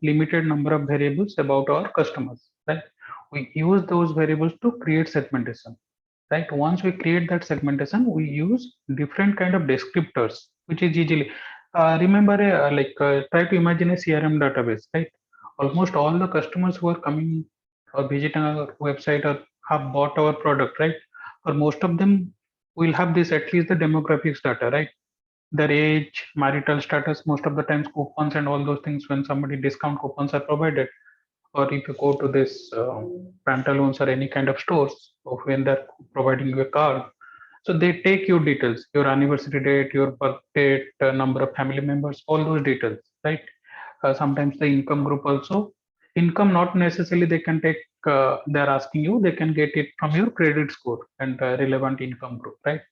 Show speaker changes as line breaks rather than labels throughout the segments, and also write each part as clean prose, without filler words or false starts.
limited number of variables about our customers, right? We use those variables to create segmentation, right? Once we create that segmentation, we use different kind of descriptors, which is easily remember try to imagine a CRM database, right? Almost all the customers who are coming or visiting our website or have bought our product, right? For most of them, we'll have this at least the demographics data, right? Their age, marital status, most of the times coupons and all those things. When somebody discount coupons are provided, or if you go to this pantaloons or any kind of stores, or when they're providing you a card, so they take your details, your anniversary date, your birth date, number of family members, all those details, right? Sometimes the income group also. Income not necessarily they can take. They're asking you, they can get it from your credit score and relevant income group, right?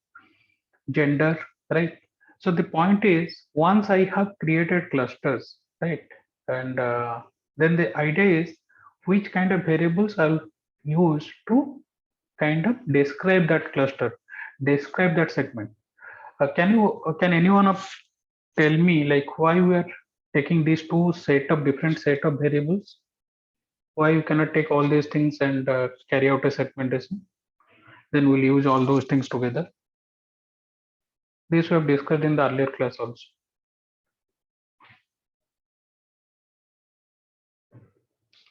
Gender, right? So the point is, once I have created clusters, right, and then the idea is which kind of variables I'll use to kind of describe that cluster, describe that segment. Can anyone of tell me like why we are taking these two set of different set of variables? Why you cannot take all these things and carry out a segmentation? Then we'll use all those things together. This we have discussed in the earlier class also.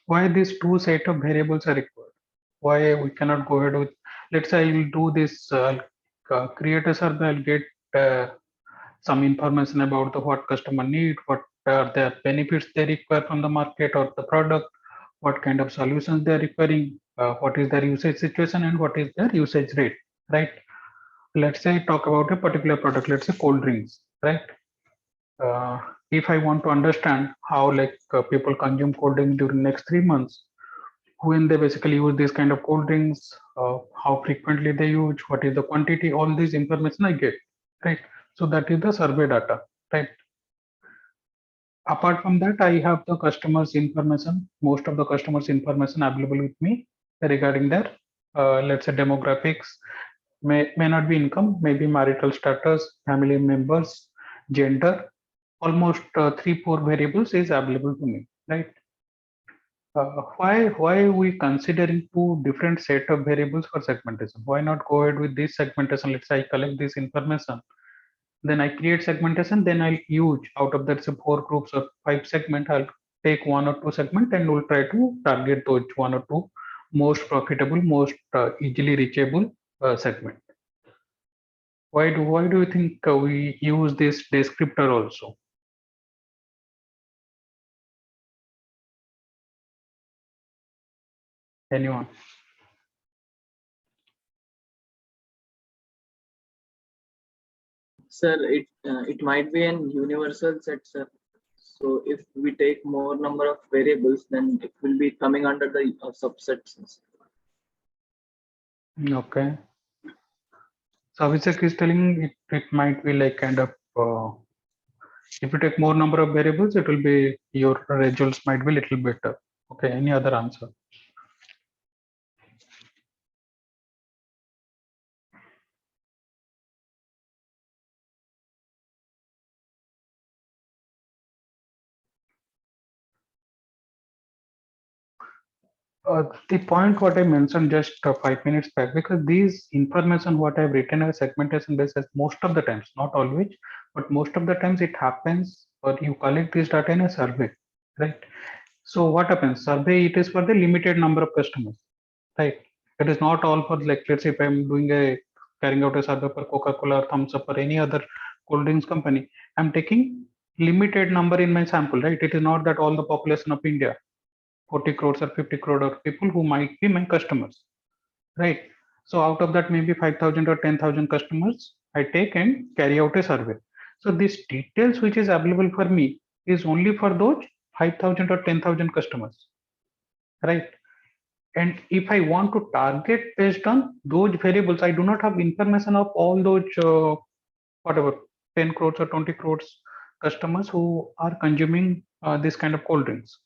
Why these two set of variables are required? Why we cannot go ahead with, let's say I will do this, create a survey, I'll get some information about the what customer need, what are the benefits they require from the market or the product, what kind of solutions they are requiring, what is their usage situation and what is their usage rate, right? Let's say talk about a particular product, let's say cold drinks, right? uh, if I want to understand how people consume cold drinks during next 3 months, when they basically use this kind of cold drinks, how frequently they use, what is the quantity, all this information I get, right? So that is the survey data, right? Apart from that, I have the customers information, most of the customers information available with me regarding their, let's say demographics, may not be income, maybe marital status, family members, gender, almost 3 4 variables is available to me, right? Why we considering two different set of variables for segmentation? Why not go ahead with this segmentation? Let's say I collect this information, then I create segmentation, then I'll use out of that say 4 groups or 5 segment, I'll take 1 or 2 segment and we'll try to target those 1 or 2 most profitable, most easily reachable segment. Why do you think we use this descriptor also? Anyone?
Sir, it might be an universal set, sir. So if we take more number of variables, then it will be coming under the subsets.
Okay. So Abhishek is telling it might be like kind of if you take more number of variables, it will be your results might be little better. Okay. Any other answer? The point what I mentioned just 5 minutes back, because these information what I've written as segmentation basis most of the times, not always, but most of the times it happens or you collect this data in a survey, right? So what happens? Survey it is for the limited number of customers, right? It is not all for like let's say if I'm doing a carrying out a survey for Coca-Cola or Thumbs Up or any other cold drinks company, I'm taking limited number in my sample, right? It is not that all the population of India 40 crores or 50 crore of people who might be my customers, right? So out of that, maybe 5,000 or 10,000 customers, I take and carry out a survey. So these details which is available for me is only for those 5,000 or 10,000 customers, right? And if I want to target based on those variables, I do not have information of all those whatever 10 crores or 20 crores customers who are consuming this kind of cold drinks.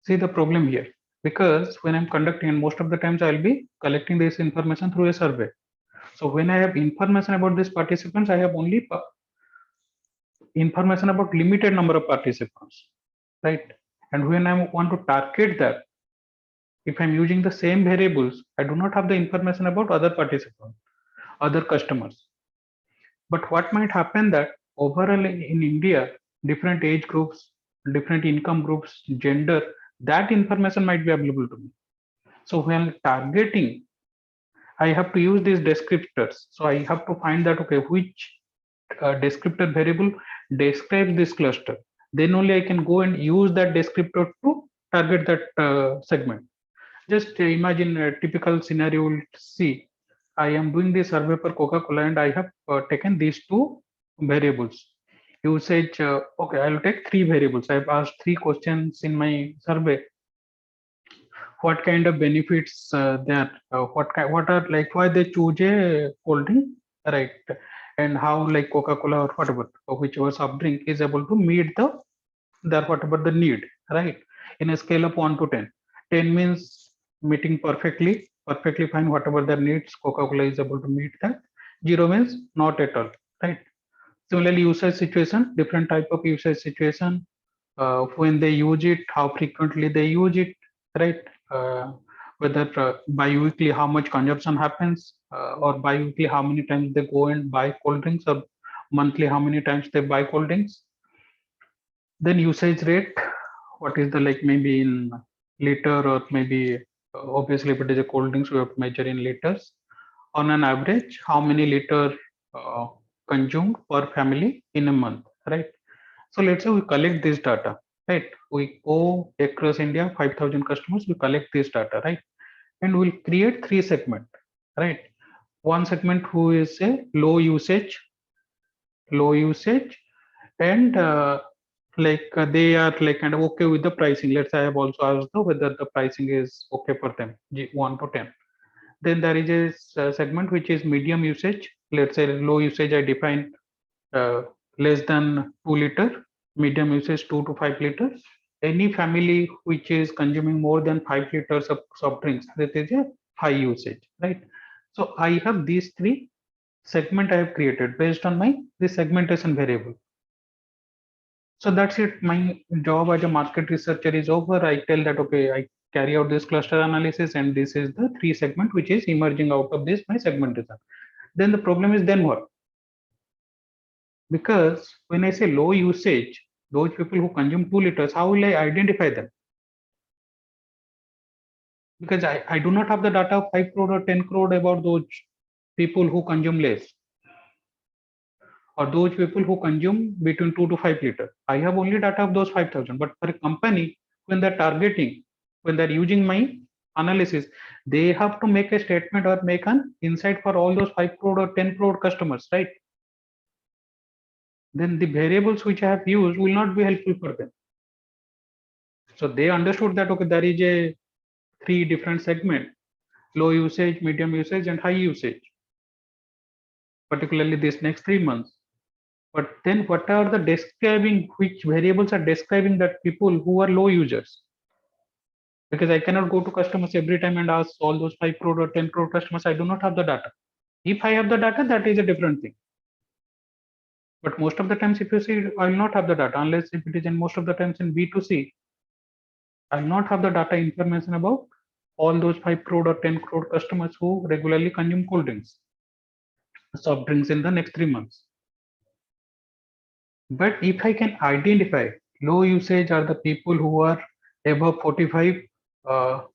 See the problem here, because when I'm conducting, and most of the times I'll be collecting this information through a survey. So when I have information about these participants, I have only information about limited number of participants. right? And when I want to target that, if I'm using the same variables, I do not have the information about other participants, other customers. But what might happen that overall in India, different age groups, different income groups, gender, that information might be available to me. So when targeting, I have to use these descriptors. So I have to find that, okay, which descriptor variable describes this cluster. Then only I can go and use that descriptor to target that segment. Just imagine a typical scenario. We'll see. I am doing the survey for Coca-Cola and I have taken these two variables. Usage, okay, I'll take three variables. I've asked three questions in my survey. What kind of benefits there? What are like why they choose a cold drink, right? And how like Coca-Cola or whatever, or whichever soft drink is able to meet the whatever the need, right? In a scale of 1 to 10. 10 means meeting perfectly fine whatever their needs, Coca-Cola is able to meet that. 0 means not at all, right? Similarly, usage situation, different type of usage situation, when they use it, how frequently they use it, right? Whether bi-weekly how much consumption happens, or bi-weekly how many times they go and buy cold drinks, or monthly how many times they buy cold drinks. Then usage rate, what is the like maybe in liter, or maybe obviously if it is a cold drinks we have to measure in liters. On an average, how many liter uh, consumed per family in a month, right? So let's say we collect this data, right? We go across India, 5,000 customers, we collect this data, right? And we'll create three segment, right? One segment who is a low usage, and they are like kind of okay with the pricing. Let's say I have also asked them whether the pricing is okay for them, 1 to 10. Then there is a segment which is medium usage. Let's say low usage I define uh, less than 2 liter, medium usage 2 to 5 liters. Any family which is consuming more than 5 liters of soft drinks, that is a high usage, right? So I have these three segment I have created based on my this segmentation variable. So that's it. My job as a market researcher is over. I tell that, okay, I carry out this cluster analysis and this is the three segment which is emerging out of this my segmentation. Then the problem is then what? Because when I say low usage, those people who consume 2 liters, how will I identify them? Because I do not have the data of 5 crore or 10 crore about those people who consume less, or those people who consume between 2 to 5 liters. I have only data of those 5,000. But for a company, when they're targeting, when they're using my analysis, they have to make a statement or make an insight for all those 5 crore or 10 crore customers, right? Then the variables which I have used will not be helpful for them. So they understood that, okay, there is a three different segment: low usage, medium usage, and high usage, particularly this next 3 months. But then what are the describing, which variables are describing that people who are low users? Because I cannot go to customers every time and ask all those 5 crore or 10 crore customers. I do not have the data. If I have the data, that is a different thing. But most of the times, if you see, I will not have the data unless if it is in most of the times in B2C, I will not have the data information about all those 5 crore or 10 crore customers who regularly consume cold drinks, soft drinks in the next 3 months. But if I can identify low usage are the people who are above 45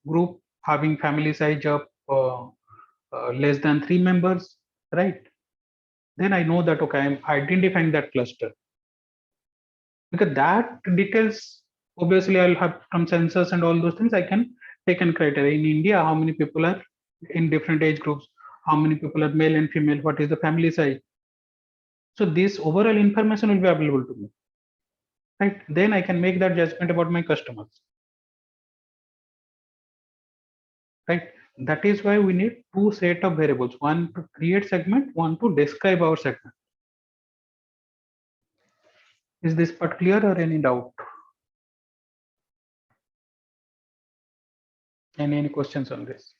group, having family size of less than 3 members, right? Then I know that, okay, I'm identifying that cluster, because that details, obviously I'll have from census and all those things. I can take an criteria in India, how many people are in different age groups, how many people are male and female, what is the family size. So this overall information will be available to me, right? Then I can make that judgment about my customers, right? That is why we need two set of variables: one to create segment, one to describe our segment. Is this part clear or any doubt? Any questions on this?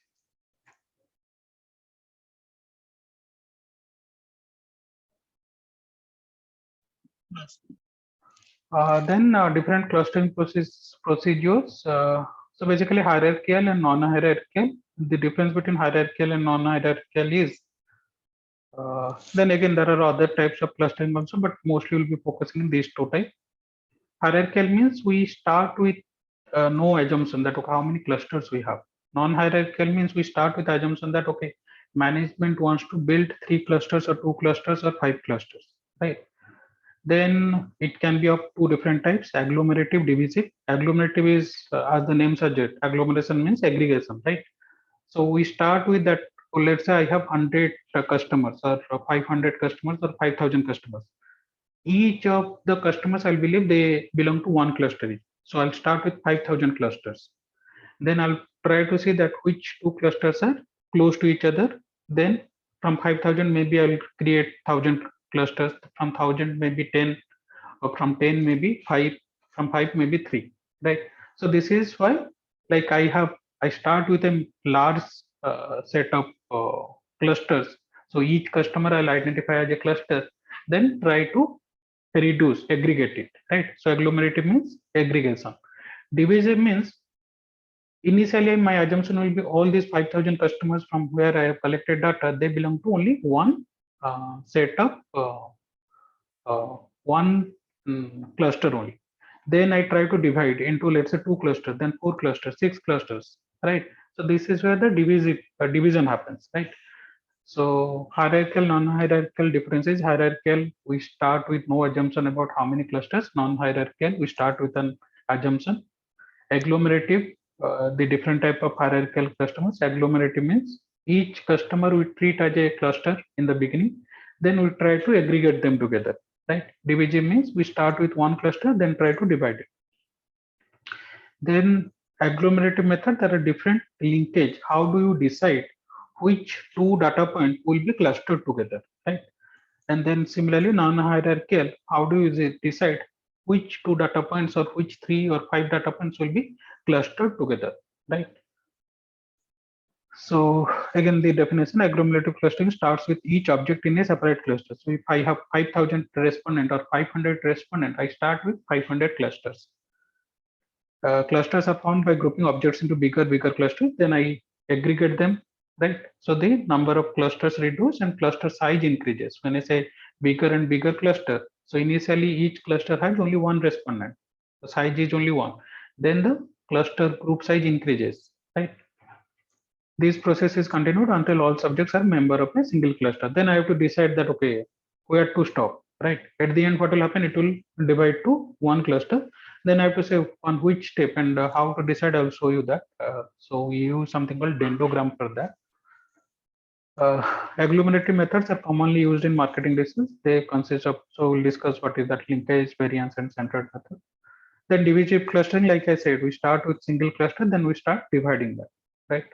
Yes.
Then different clustering procedures. So basically hierarchical and non-hierarchical. The difference between hierarchical and non-hierarchical is then again there are other types of clustering also, but mostly we'll be focusing on these two types. Hierarchical means we start with no assumption that okay, how many clusters we have. Non-hierarchical means we start with assumption that okay, management wants to build 3 clusters or 2 clusters or 5 clusters, right? Then it can be of two different types: agglomerative, divisive. Agglomerative is, as the name suggests, agglomeration means aggregation, right? So we start with that. So let's say I have 100 customers, or 500 customers, or 5,000 customers. Each of the customers, I believe they belong to one cluster each. So I'll start with 5,000 clusters. Then I'll try to see that which two clusters are close to each other. Then from 5,000, maybe I'll create 1,000 clusters. From 1,000, maybe 10, or from 10, maybe 5, from 5, maybe 3, right? So this is why, like I start with a large set of clusters. So each customer I'll identify as a cluster, then try to reduce, aggregate it, right? So agglomerative means aggregation. Divisive means initially my assumption will be all these 5,000 customers from where I have collected data, they belong to only one set of one cluster only. Then I try to divide into, let's say, 2 clusters, then 4 clusters, 6 clusters, right? So this is where the division happens, right? So hierarchical, non-hierarchical differences. Hierarchical, we start with no assumption about how many clusters. Non-hierarchical, we start with an assumption. Agglomerative, the different type of hierarchical customers. Agglomerative means each customer we treat as a cluster in the beginning, then we try to aggregate them together, right? Divisive means we start with one cluster, then try to divide it. Then agglomerative method, there are different linkage. How do you decide which two data point will be clustered together, right? And then similarly, non-hierarchical, how do you decide which two data points or which 3 or 5 data points will be clustered together, right? So again, the definition, agglomerative clustering starts with each object in a separate cluster. So if I have 5,000 respondent or 500 respondent, I start with 500 clusters. Clusters are found by grouping objects into bigger clusters. Then I aggregate them, right? So the number of clusters reduce and cluster size increases. When I say bigger and bigger cluster, so initially each cluster has only one respondent. The size is only one. Then the cluster group size increases, right? This process is continued until all subjects are member of a single cluster. Then I have to decide that okay, where to stop, right? At the end, what will happen? It will divide to one cluster. Then I have to say on which step and how to decide. I will show you that. So we use something called dendrogram for that. Agglomerative methods are commonly used in marketing research. They consist of, so we'll discuss what is that: linkage, variance, and centered method. Then divisive clustering, like I said, we start with single cluster, then we start dividing that, right?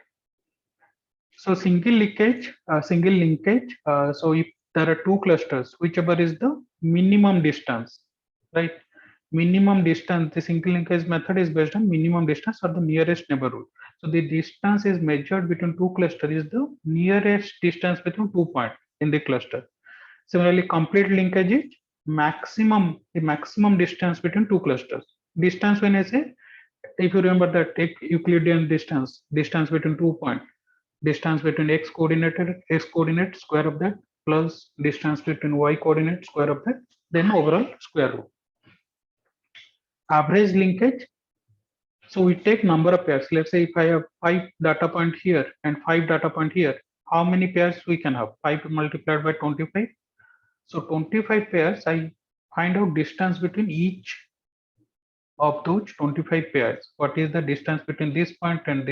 So single linkage. So if there are 2 clusters, whichever is the minimum distance, right? Minimum distance, the single linkage method is based on minimum distance or the nearest neighborhood. So the distance is measured between 2 clusters is the nearest distance between 2 points in the cluster. Similarly, complete linkage is the maximum distance between 2 clusters. Distance, when I say, if you remember that Euclidean distance between 2 points, distance between x coordinate square of that plus distance between y coordinate square of that, then overall square root. Average linkage, so we take number of pairs. Let's say if I have 5 data point here and 5 data point here, how many pairs we can have? 5 multiplied by 25. So 25 pairs, I find out distance between each of those 25 pairs. What is the distance between this point and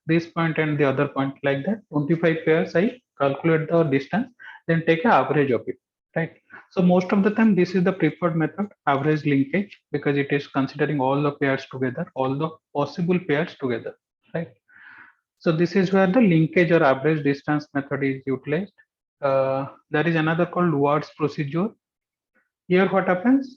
this point and the other point? Like that, 25 pairs, I calculate the distance, then take an average of it, right? So most of the time this is the preferred method, average linkage, because it is considering all the pairs together, all the possible pairs together, right? So this is where the linkage or average distance method is utilized. There is another called Ward's procedure. Here what happens?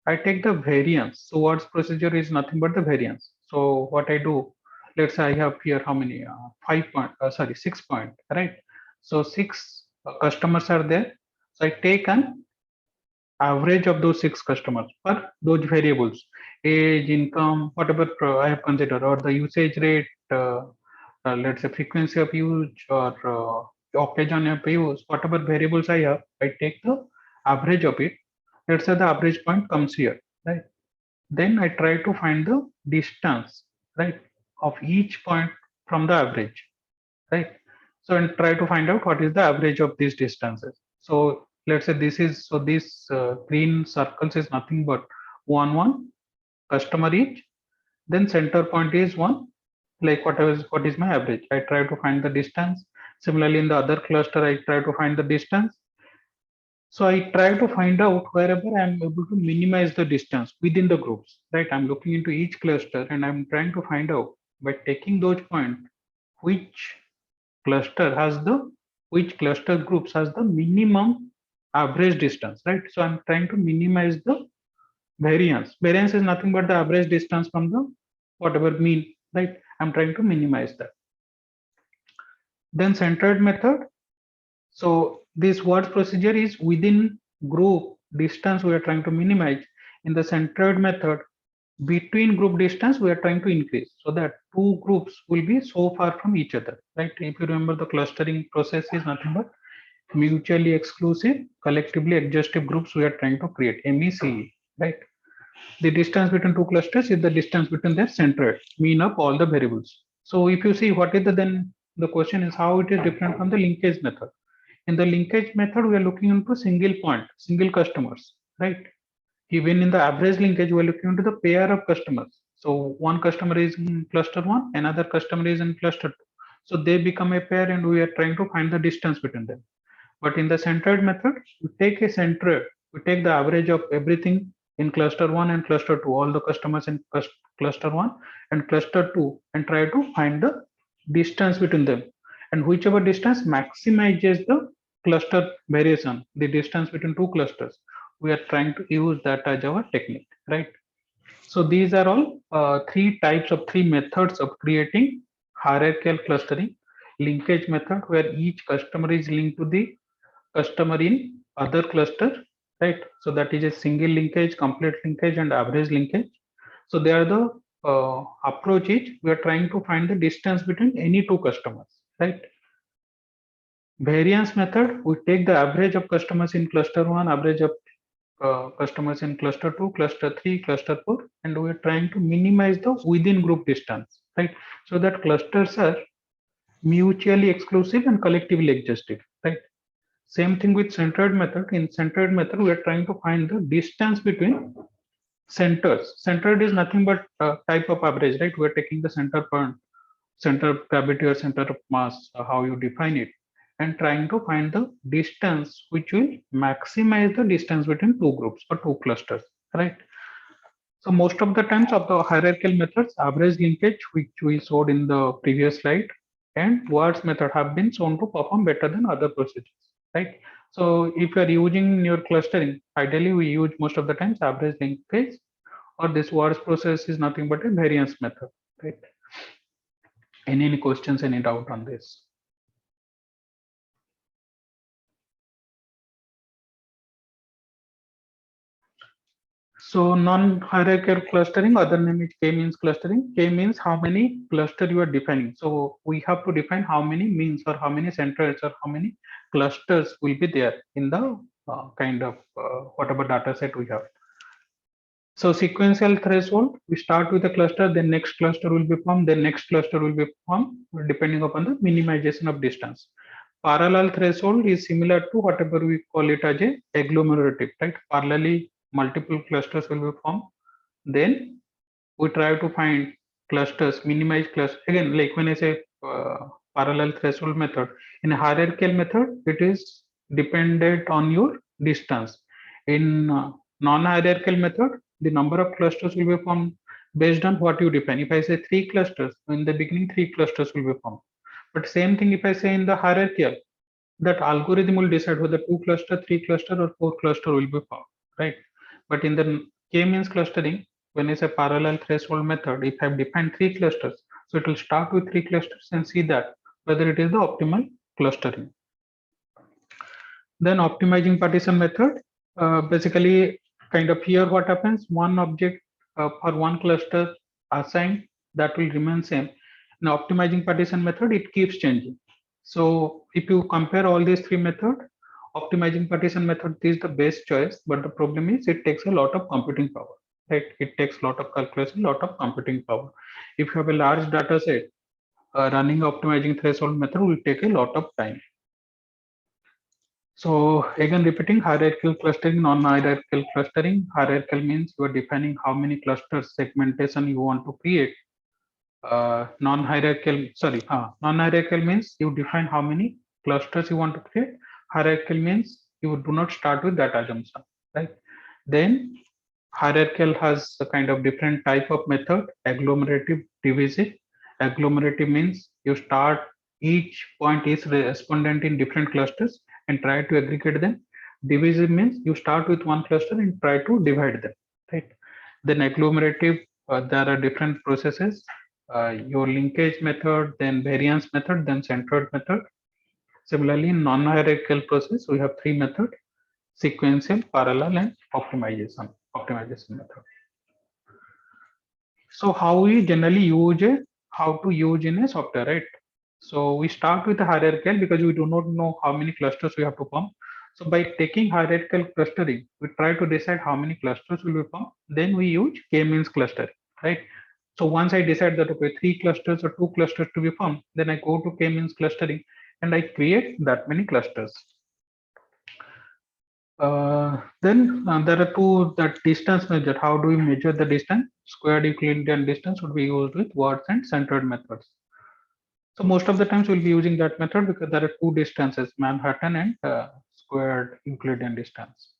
I take the variance. So Ward's procedure is nothing but the variance. So what I do, let's say I have here how many? 6 point, right? So 6 customers are there. So I take an average of those 6 customers for those variables, age, income, whatever I have considered, or the usage rate, let's say frequency of use, or occasion of use, whatever variables I have, I take the average of it. Let's say the average point comes here, right? Then I try to find the distance, right, of each point from the average, right? So and try to find out what is the average of these distances. So let's say this is, so this green circles is nothing but one customer each. Then center point is one, like what is my average. I try to find the distance. Similarly, in the other cluster, I try to find the distance. So I try to find out wherever I'm able to minimize the distance within the groups, right? I'm looking into each cluster and I'm trying to find out by taking those points which cluster has the, which cluster groups has the minimum average distance, right? So I'm trying to minimize the variance. Variance is nothing but the average distance from the whatever mean, right? I'm trying to minimize that. Then centered method. So this word procedure is within group distance we are trying to minimize. In the centered method, between group distance we are trying to increase, so that two groups will be so far from each other, right? If you remember, the clustering process is nothing but mutually exclusive, collectively adjustive groups we are trying to create, MECE, right? The distance between two clusters is the distance between their centered mean of all the variables. So if you see what is the, then the question is how it is different from the linkage method. In the linkage method, we are looking into single point, single customers, right? Even in the average linkage, we are looking into the pair of customers. So one customer is in cluster one, another customer is in cluster two. So they become a pair and we are trying to find the distance between them. But in the centered method, we take a centered, we take the average of everything in cluster one and cluster two, all the customers in cluster one and cluster two, and try to find the distance between them. And whichever distance maximizes the cluster variation, the distance between two clusters, we are trying to use that as our technique, right? So these are all three methods of creating hierarchical clustering. Linkage method, where each customer is linked to the customer in other cluster, right? So that is a single linkage, complete linkage, and average linkage. So they are the approach is we are trying to find the distance between any two customers, right? Variance method, we take the average of customers in cluster one, average of customers in cluster two, cluster three, cluster four, and we are trying to minimize the within group distance, right? So that clusters are mutually exclusive and collectively adjustive, right? Same thing with centered method. In centered method, we are trying to find the distance between centers. Centered is nothing but type of average, right? We are taking the center point, center of gravity or center of mass, how you define it, and trying to find the distance which will maximize the distance between two groups or two clusters, right? So most of the times of the hierarchical methods, average linkage, which we showed in the previous slide, and words method have been shown to perform better than other procedures, right? So if you are using your clustering, ideally we use most of the times average linkage, or this words process is nothing but a variance method, right? Any questions, any doubt on this? So non-hierarchical clustering, other name is K means clustering. K means how many cluster you are defining. So we have to define how many means or how many centers or how many clusters will be there in the kind of whatever data set we have. So sequential threshold, we start with a cluster, then next cluster will be formed, then next cluster will be formed depending upon the minimization of distance. Parallel threshold is similar to whatever we call it as a agglomerative, right? Parallelly, multiple clusters will be formed. Then we try to find clusters, minimize clusters. Again, like when I say parallel threshold method, in a hierarchical method, it is dependent on your distance. In non-hierarchical method, the number of clusters will be formed based on what you define. If I say three clusters, in the beginning, three clusters will be formed. But same thing if I say in the hierarchical, that algorithm will decide whether two cluster, three cluster, or four cluster will be formed, right? But in the K-means clustering, when it's a parallel threshold method, if I've defined three clusters, so it will start with three clusters and see that whether it is the optimal clustering. Then optimizing partition method. Basically, kind of here what happens, one object for one cluster assigned, that will remain same. In optimizing partition method, it keeps changing. So if you compare all these three methods, optimizing partition method is the best choice, but the problem is it takes a lot of computing power, right? It takes a lot of calculation, lot of computing power. If you have a large data set, running optimizing threshold method will take a lot of time. So again, repeating hierarchical clustering, non-hierarchical clustering. Hierarchical means you are defining how many clusters segmentation you want to create. Non-hierarchical means you define how many clusters you want to create. Hierarchical means you do not start with that assumption, right? Then hierarchical has a kind of different type of method. Agglomerative, divisive. Agglomerative means you start each point is respondent in different clusters and try to aggregate them. Divisive means you start with one cluster and try to divide them, right? Then agglomerative, there are different processes. Your linkage method, then variance method, then centered method. Similarly, in non-hierarchical process, we have three methods: sequential, parallel, and optimization method. So how we generally use it, how to use in a software, right? So we start with a hierarchical because we do not know how many clusters we have to form. So by taking hierarchical clustering, we try to decide how many clusters will be formed. Then we use k-means clustering, right? So once I decide that okay, three clusters or two clusters to be formed, then I go to k-means clustering and I create that many clusters. Then there are two, that distance measure. How do we measure the distance? Squared Euclidean distance would be used with words and centered methods. So most of the times we'll be using that method because there are two distances, Manhattan and squared Euclidean distance.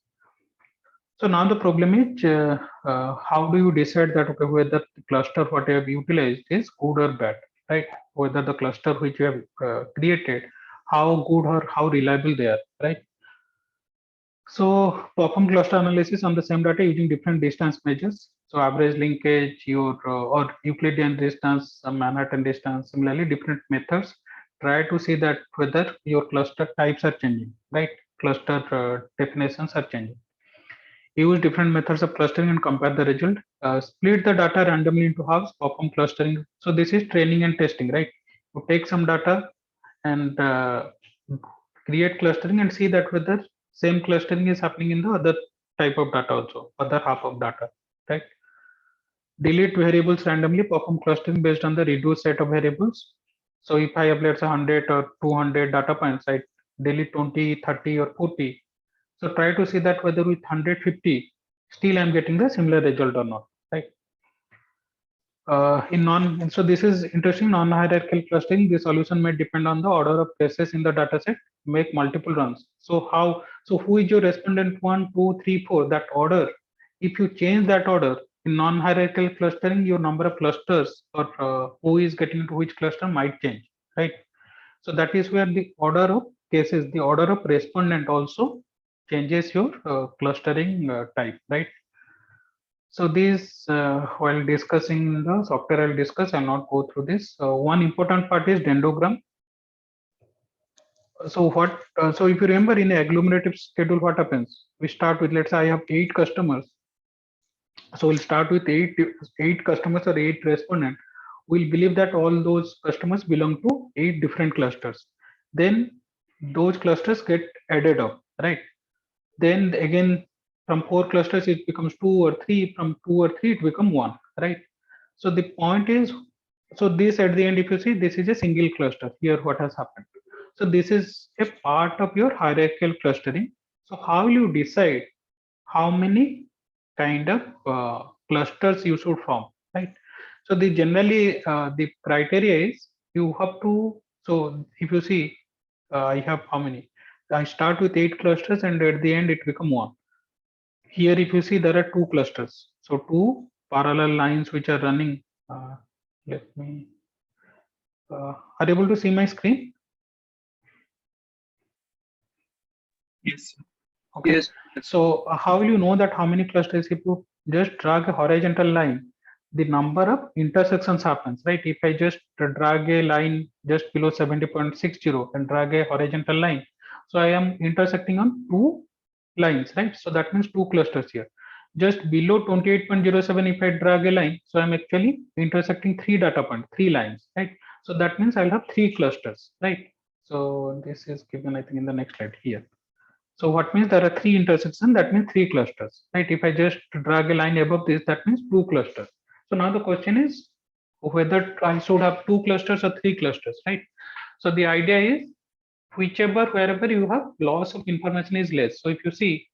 So now the problem is how do you decide that okay, whether the cluster what you have utilized is good or bad, right? Whether the cluster which you have created, how good or how reliable they are, right? So perform cluster analysis on the same data using different distance measures. So average linkage, your or Euclidean distance, Manhattan distance. Similarly, different methods. Try to see that whether your cluster types are changing, right? Cluster definitions are changing. Use different methods of clustering and compare the result. Split the data randomly into halves. Perform clustering. So this is training and testing, right? You take some data and create clustering and see that whether same clustering is happening in the other type of data also, other half of data, right? Delete variables randomly, perform clustering based on the reduced set of variables. So if I have let's say 100 or 200 data points, I delete 20, 30 or 40. So try to see that whether with 150 still I'm getting the similar result or not, right? So this is interesting. Non-hierarchical clustering, the solution may depend on the order of cases in the dataset. Make multiple runs. So who is your respondent, 1, 2, 3, 4, that order? If you change that order in non-hierarchical clustering, your number of clusters or who is getting into which cluster might change, right? So that is where the order of cases, the order of respondent also changes your clustering type, right? So these, while discussing the software, I'll discuss. I'll not go through this. One important part is dendrogram. So what? So if you remember in a agglomerative schedule, what happens? We start with, let's say I have 8 customers. So we'll start with eight customers or 8 respondents. We'll believe that all those customers belong to 8 different clusters. Then those clusters get added up, right? Then again from 4 clusters it becomes 2 or 3, from 2 or 3 it become 1, right? So the point is, so this at the end, if you see, this is a single cluster. Here what has happened, so this is a part of your hierarchical clustering. So how will you decide how many kind of clusters you should form, right? So the generally the criteria is you have to, so if you see, I have how many, I start with 8 clusters and at the end it become 1. Here if you see there are 2 clusters, so 2 parallel lines which are running. Let me are you able to see my screen?
Yes.
Okay.
Yes.
So how will you know that how many clusters? If you just drag a horizontal line, the number of intersections happens, right? If I just drag a line just below 70.60 and drag a horizontal line, so I am intersecting on 2 lines, right? So that means two clusters here. Just below 28.07, if I drag a line, so I'm actually intersecting three data points, three lines, right? So that means I'll have three clusters, right? So this is given, I think, in the next slide here. So what means there are three intersections, that means three clusters, right? If I just drag a line above this, that means two clusters. So now the question is whether I should have two clusters or three clusters, right? So the idea is whichever, wherever you have loss of information is less. So if you see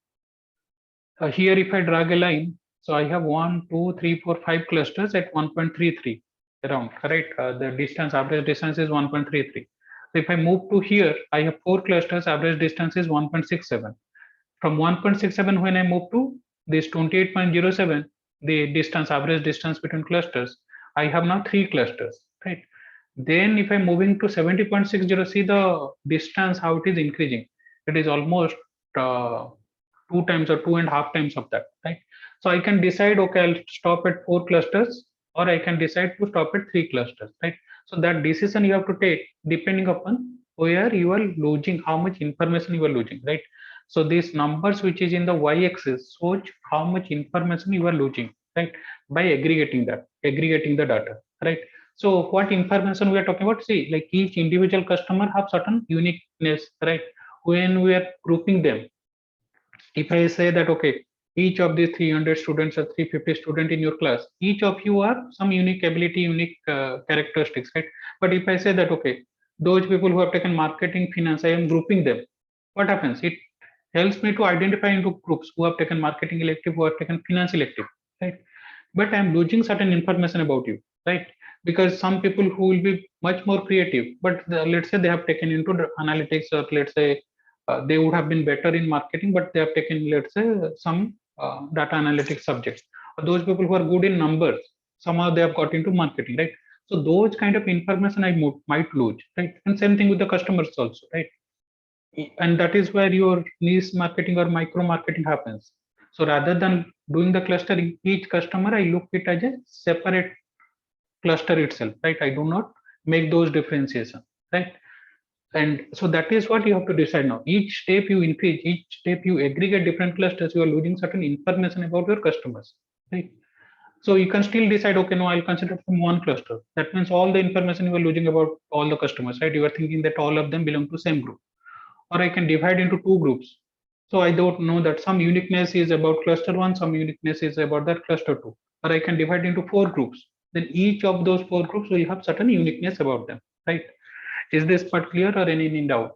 here, if I drag a line, so I have 1, 2, 3, 4, 5 clusters at 1.33 around, correct? The distance, average distance is 1.33. So if I move to here, I have four clusters, average distance is 1.67. From 1.67, when I move to this 28.07, the distance, average distance between clusters, I have now three clusters, right? Then if I'm moving to 70.60, see the distance, how it is increasing. It is almost uh, two times or two and a half times of that, right? So I can decide, okay, I'll stop at four clusters, or I can decide to stop at three clusters, right? So that decision you have to take depending upon where you are losing, how much information you are losing, right? So these numbers which is in the y-axis shows how much information you are losing, right? By aggregating the data, right? So what information we are talking about? See, like each individual customer have certain uniqueness, right? When we are grouping them, if I say that, okay, each of these 300 students or 350 students in your class, each of you are some unique ability, unique characteristics, right? But if I say that, okay, those people who have taken marketing, finance, I am grouping them, what happens? It helps me to identify into groups who have taken marketing elective, who have taken finance elective, right? But I'm losing certain information about you, right? Because some people who will be much more creative, but let's say they have taken into the analytics, or let's say they would have been better in marketing, but they have taken, let's say, some data analytics subjects. Or those people who are good in numbers, somehow they have got into marketing, right? So those kind of information might lose, right? And same thing with the customers also, right? And that is where your niche marketing or micro marketing happens. So rather than doing the clustering, each customer I look it as a separate cluster itself, right? I do not make those differentiation, right? And so that is what you have to decide now. Each step you increase, each step you aggregate different clusters, you are losing certain information about your customers, right? So you can still decide, okay, no, I'll consider from one cluster. That means all the information you are losing about all the customers, right? You are thinking that all of them belong to same group. Or I can divide into two groups. So I don't know that some uniqueness is about cluster one, some uniqueness is about that cluster two. Or I can divide into four groups. Then each of those four groups will have certain uniqueness about them, right? Is this part clear or any doubt?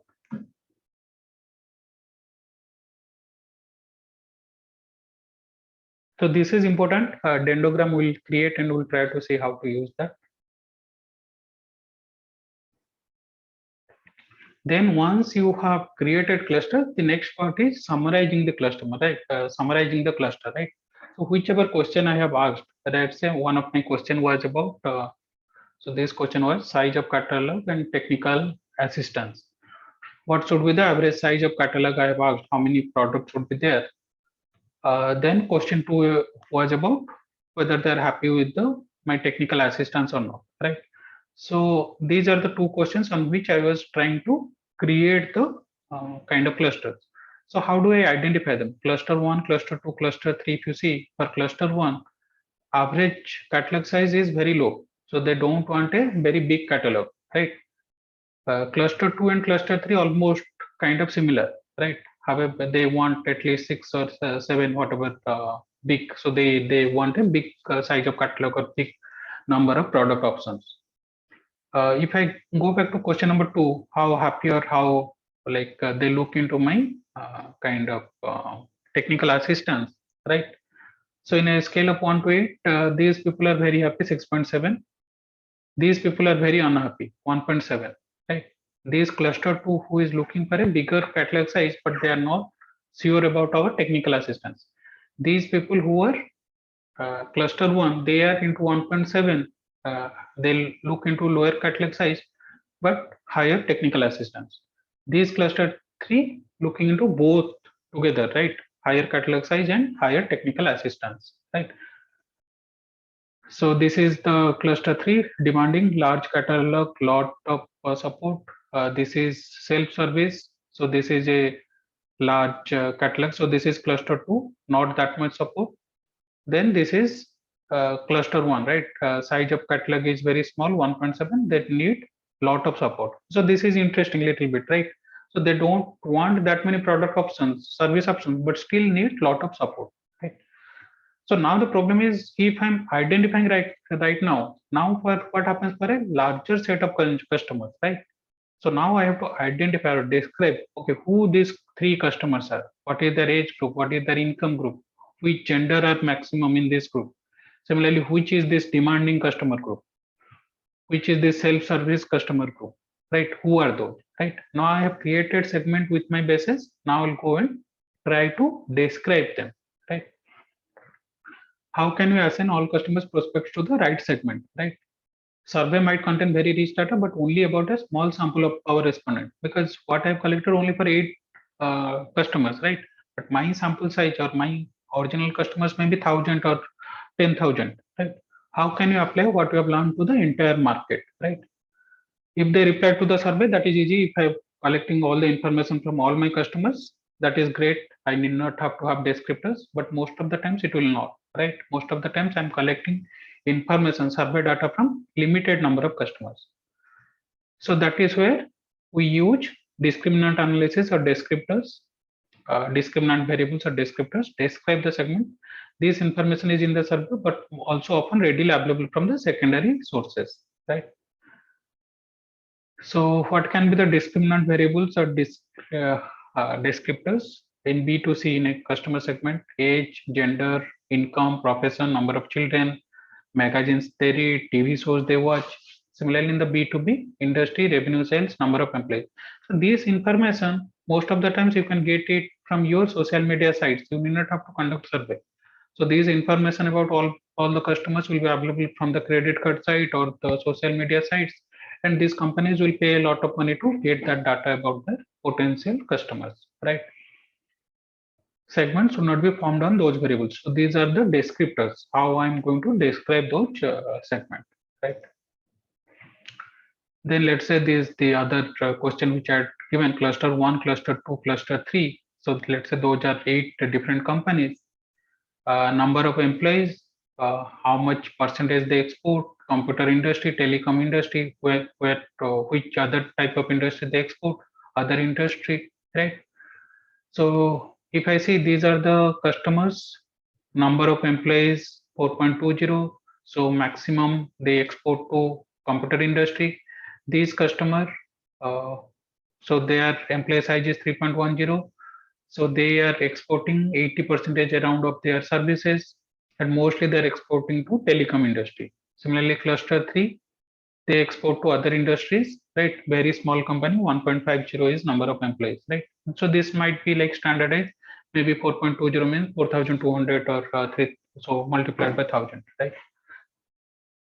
So this is important. Dendrogram will create and we'll try to see how to use that. Then once you have created cluster, the next part is summarizing the cluster, right? Summarizing the cluster, right? So whichever question I have asked, let's say one of my question was about, so this question was size of catalog and technical assistance. What should be the average size of catalog? I have asked how many products should be there. Then question two was about whether they're happy with the my technical assistance or not, right? So these are the two questions on which I was trying to create the kind of clusters. So how do I identify them? Cluster one, cluster two, cluster three. If you see for cluster one, average catalog size is very low. So they don't want a very big catalog, right? Cluster 2 and cluster 3 almost kind of similar, right? However, they want at least 6 or 7, whatever big. So they want a big size of catalog or big number of product options. If I go back to question number 2, how happy or how like they look into my kind of technical assistance, right? So in a scale of 1 to 8, these people are very happy, 6.7. These people are very unhappy, 1.7, right? These cluster 2 who is looking for a bigger catalog size, but they are not sure about our technical assistance. These people who are cluster 1, they are into 1.7. They'll look into lower catalog size, but higher technical assistance. These cluster 3 looking into both together, right? Higher catalog size and higher technical assistance, right? So this is the cluster 3 demanding large catalog, lot of support. This is self-service. So this is a large catalog. So this is cluster 2, not that much support. Then this is cluster 1, right? Size of catalog is very small, 1.7. That need lot of support. So this is interesting little bit, right? So they don't want that many product options, service options, but still need lot of support, right? So now the problem is, if I'm identifying right now for what happens for a larger set of customers, right? So now I have to identify or describe, okay, who these three customers are, what is their age group, what is their income group, which gender are maximum in this group. Similarly, which is this demanding customer group, which is this self-service customer group, right? Who are those, right? Now I have created segment with my bases. Now I'll go and try to describe them, right? How can we assign all customers prospects to the right segment, right? Survey might contain very rich data, but only about a small sample of our respondent, because what I've collected only for 8 customers, right? But my sample size or my original customers may be 1,000 or 10,000, right? How can you apply what you have learned to the entire market, right? If they reply to the survey, that is easy. If I'm collecting all the information from all my customers, that is great. I need not have to have descriptors, but most of the times it will not, right? Most of the times I'm collecting information, survey data from limited number of customers. So that is where we use discriminant analysis or descriptors, discriminant variables or descriptors, describe the segment. This information is in the survey, but also often readily available from the secondary sources, right? So what can be the discriminant variables or descriptors in B2C in a customer segment? Age, gender, income, profession, number of children, magazines they read, TV shows they watch. Similarly, in the B2B industry, revenue, sales, number of employees. So this information, most of the times you can get it from your social media sites. You need not have to conduct survey. So these information about all the customers will be available from the credit card site or the social media sites, and these companies will pay a lot of money to get that data about their potential customers, right? Segments should not be formed on those variables. So these are the descriptors, how I'm going to describe those segments, right? Then let's say this the other question which I had given, cluster 1, cluster 2, cluster 3. So let's say those are 8 different companies. Number of employees, how much percentage they export, computer industry, telecom industry, which other type of industry they export, other industry, right? So if I see these are the customers, number of employees 4.20, so maximum they export to computer industry. These customer, uh, so their employee size is 3.10, so they are exporting 80 percentage around of their services, and mostly they're exporting to telecom industry. Similarly, cluster 3, they export to other industries, right? Very small company, 1.50 is number of employees, right? So this might be like standardized, maybe 4.20 means 4,200 or 3, so multiplied by 1,000, right?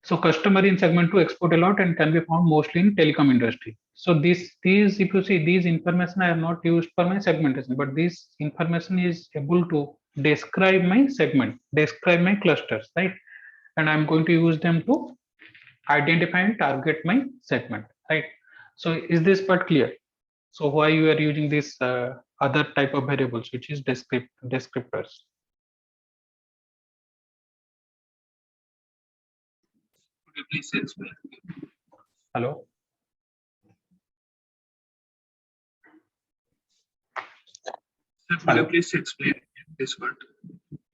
So customer in segment 2 export a lot and can be found mostly in telecom industry. So these if you see these information I have not used for my segmentation, but this information is able to describe my segment, describe my clusters, right? And I'm going to use them to identify and target my segment, right? So is this part clear? So why you are using this other type of variables, which is descriptors?
Could you please explain?
Hello.
Sir, could you please explain this part?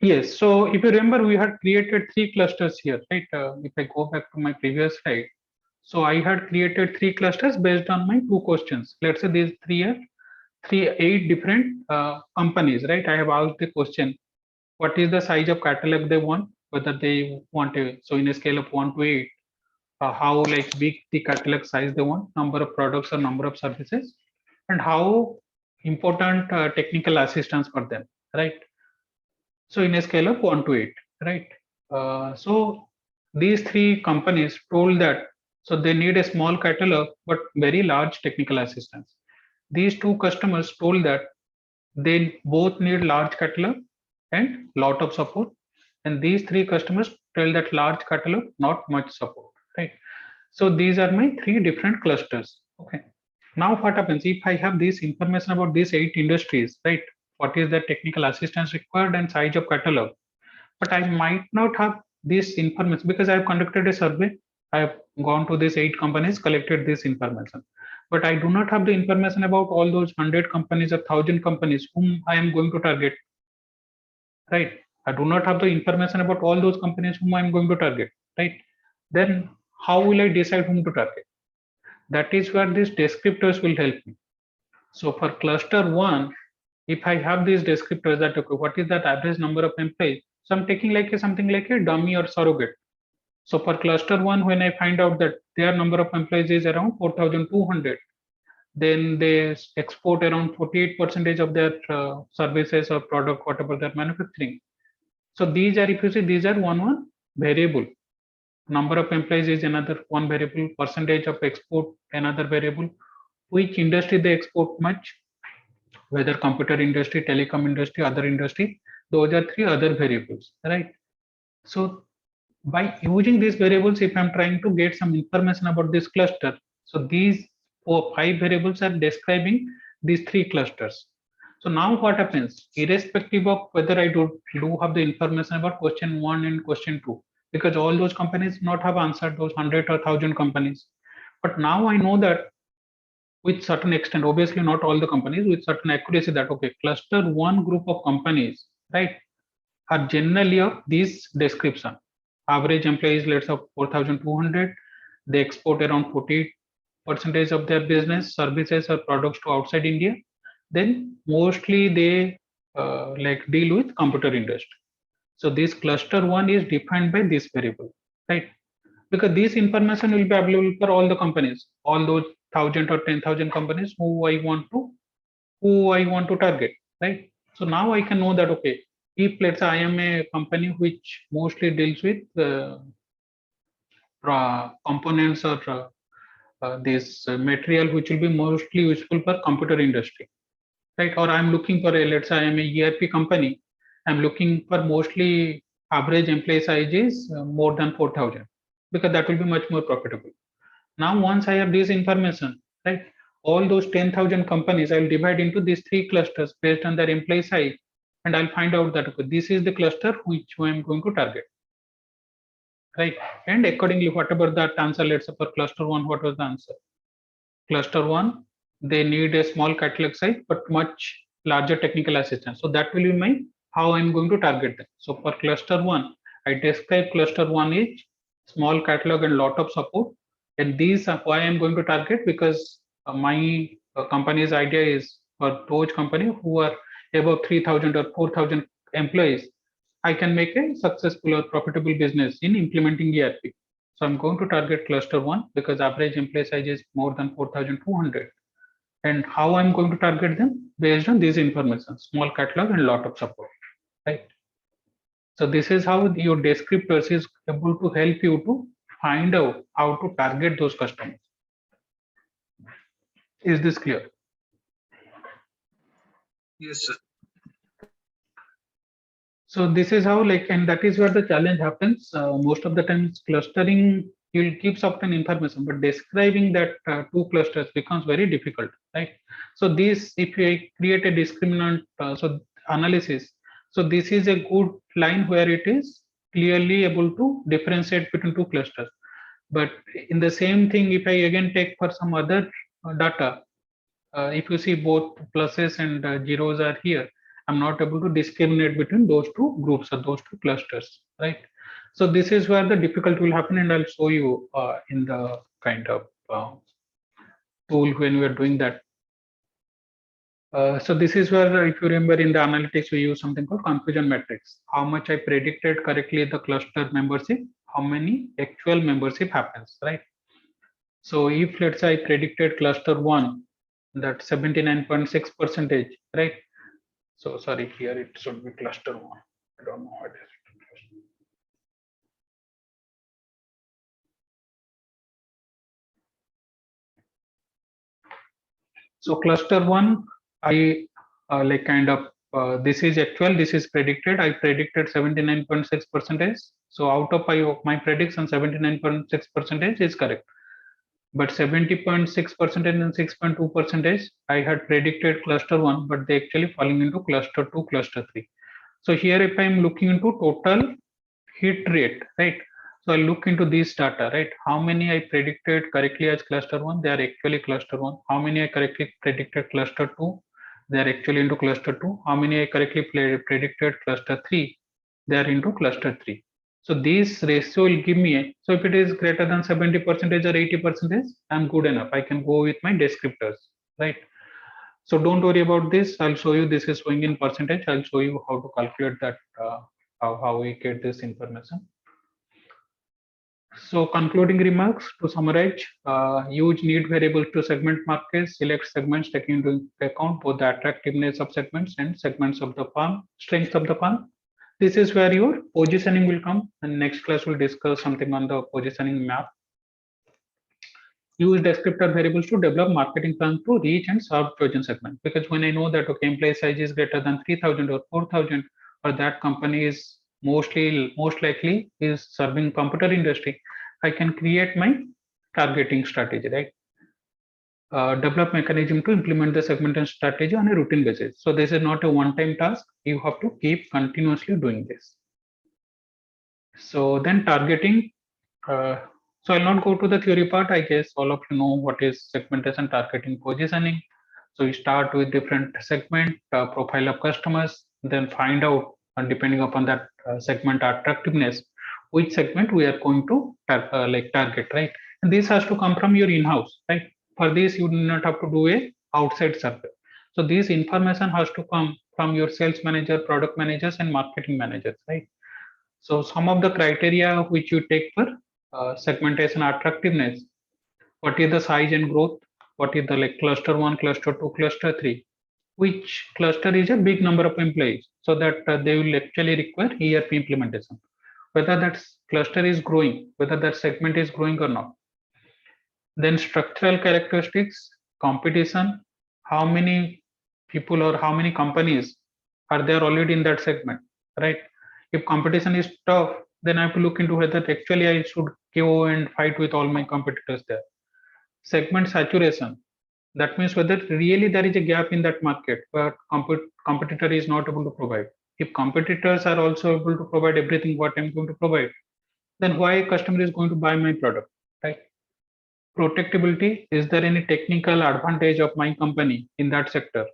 Yes. So if you remember, we had created 3 clusters here, right? If I go back to my previous slide, so I had created 3 clusters based on my 2 questions. Let's say these 8 different companies, right? I have asked the question, what is the size of catalog they want, whether they want a, so in a scale of 1 to 8, how like big the catalog size they want, number of products or number of services, and how important technical assistance for them, right? So in a scale of 1 to 8, right? So these 3 companies told that, so they need a small catalog but very large technical assistance. These 2 customers told that they both need large catalog and lot of support, and these 3 customers tell that large catalog, not much support, right? So these are my 3 different clusters, okay? Now what happens if I have this information about these 8 industries, right? What is the technical assistance required and size of catalog? But I might not have this information because I have conducted a survey. I have gone to these 8 companies, collected this information. But I do not have the information about all those 100 companies or 1,000 companies whom I am going to target, right? I do not have the information about all those companies whom I am going to target, right? Then how will I decide whom to target? That is where these descriptors will help me. So for cluster one, if I have these descriptors that okay, what is that average number of employees? So I'm taking like something like a dummy or surrogate. So for cluster one, when I find out that their number of employees is around 4,200, then they export around 48% of their services or product, whatever they're manufacturing. So these are, if you see, these are one variable. Number of employees is another one variable. Percentage of export another variable. Which industry they export much, whether computer industry, telecom industry, other industry. Those are 3 other variables, right? So by using these variables, if I'm trying to get some information about this cluster, so these 5 variables are describing these 3 clusters. So now what happens, irrespective of whether I do have the information about question one and question two, because all those companies not have answered those 100 or 1,000 companies. But now I know that with certain extent, obviously not all the companies, with certain accuracy that okay, cluster one group of companies, right, are generally of this description. Average employees, let's say 4,200. They export around 40% of their business, services or products to outside India. Then mostly they like deal with computer industry. So this cluster one is defined by this variable, right? Because this information will be available for all the companies, all those 1,000 or 10,000 companies who I want to target, right? So now I can know that okay, if let's say I am a company which mostly deals with components or this material which will be mostly useful for computer industry, right? Or I'm looking for a, let's say I am a ERP company, I'm looking for mostly average employee size is more than 4,000 because that will be much more profitable. Now, once I have this information, right, all those 10,000 companies, I'll divide into these 3 clusters based on their employee size, and I'll find out that okay, this is the cluster which I'm going to target, right? And accordingly, whatever that answer, let's say for cluster one, what was the answer? Cluster one, they need a small catalog size but much larger technical assistance. So that will be my how I'm going to target them. So for cluster one, I describe cluster one is small catalog and lot of support. And these are why I'm going to target because my company's idea is for those company who are above 3,000 or 4,000 employees, I can make a successful or profitable business in implementing ERP. So I'm going to target cluster one because average employee size is more than 4,200. And how I'm going to target them based on this information, small catalog and lot of support, right? So this is how your descriptors is able to help you to find out how to target those customers. Is this clear?
Yes, sir.
So this is how like, and that is where the challenge happens. Most of the times clustering, you'll keep certain information, but describing that 2 clusters becomes very difficult, right? So this, if you create a discriminant so analysis, so this is a good line where it is clearly able to differentiate between 2 clusters. But in the same thing, if I again take for some other data, if you see both pluses and zeros are here, I'm not able to discriminate between those 2 groups or those 2 clusters, right? So this is where the difficulty will happen, and I'll show you in the kind of tool when we are doing that. So this is where, if you remember in the analytics, we use something called confusion matrix. How much I predicted correctly the cluster membership, how many actual membership happens, right? So if let's say I predicted cluster one, that 79.6 percentage, right? So sorry, here it should be cluster one. I don't know what is it. So cluster one, I like kind of this is actual, this is predicted. I predicted 79.6 percentage. So out of my prediction, 79.6 percentage is correct. but 70.6% and 6.2% I had predicted cluster 1, but they actually falling into cluster 2, cluster 3. So here if I'm looking into total hit rate, right? So I look into this data, right? How many I predicted correctly as cluster 1, they are actually cluster 1. How many I correctly predicted cluster 2, they are actually into cluster 2. How many I correctly predicted cluster 3, they are into cluster 3. So this ratio will give me, so if it is greater than 70 percentage or 80 percentage, I'm good enough. I can go with my descriptors, right? So don't worry about this. I'll show you, this is showing in percentage. I'll show you how to calculate that, how we get this information. So concluding remarks to summarize, use need variables to segment markets, select segments taking into account both the attractiveness of segments and segments of the firm, strengths of the firm. This is where your positioning will come, and next class we'll discuss something on the positioning map. Use descriptor variables to develop marketing plans to reach and serve chosen segment. Because when I know that okay, employee size is greater than 3,000 or 4,000, or that company is most likely is serving computer industry, I can create my targeting strategy, right? Develop mechanism to implement the segmentation strategy on a routine basis. So this is not a one-time task. You have to keep continuously doing this. So then targeting. Uh, so I'll not go to the theory part. I guess all of you know what is segmentation, targeting, positioning. So you start with different segment, profile of customers, then find out, depending upon that segment attractiveness, which segment we are going to target, right? And this has to come from your in-house, right? For this, you do not have to do a outside survey. So this information has to come from your sales manager, product managers, and marketing managers, right? So some of the criteria which you take for segmentation attractiveness, what is the size and growth, what is the like cluster 1, cluster 2, cluster 3, which cluster is a big number of employees, so that they will actually require ERP implementation, whether that cluster is growing, whether that segment is growing or not. Then structural characteristics, competition, how many people or how many companies are there already in that segment, right? If competition is tough, then I have to look into whether actually I should go and fight with all my competitors there. Segment saturation, that means whether really there is a gap in that market where competitor is not able to provide. If competitors are also able to provide everything what I'm going to provide, then why a customer is going to buy my product, right? Protectability, is there any technical advantage of my company in that sector?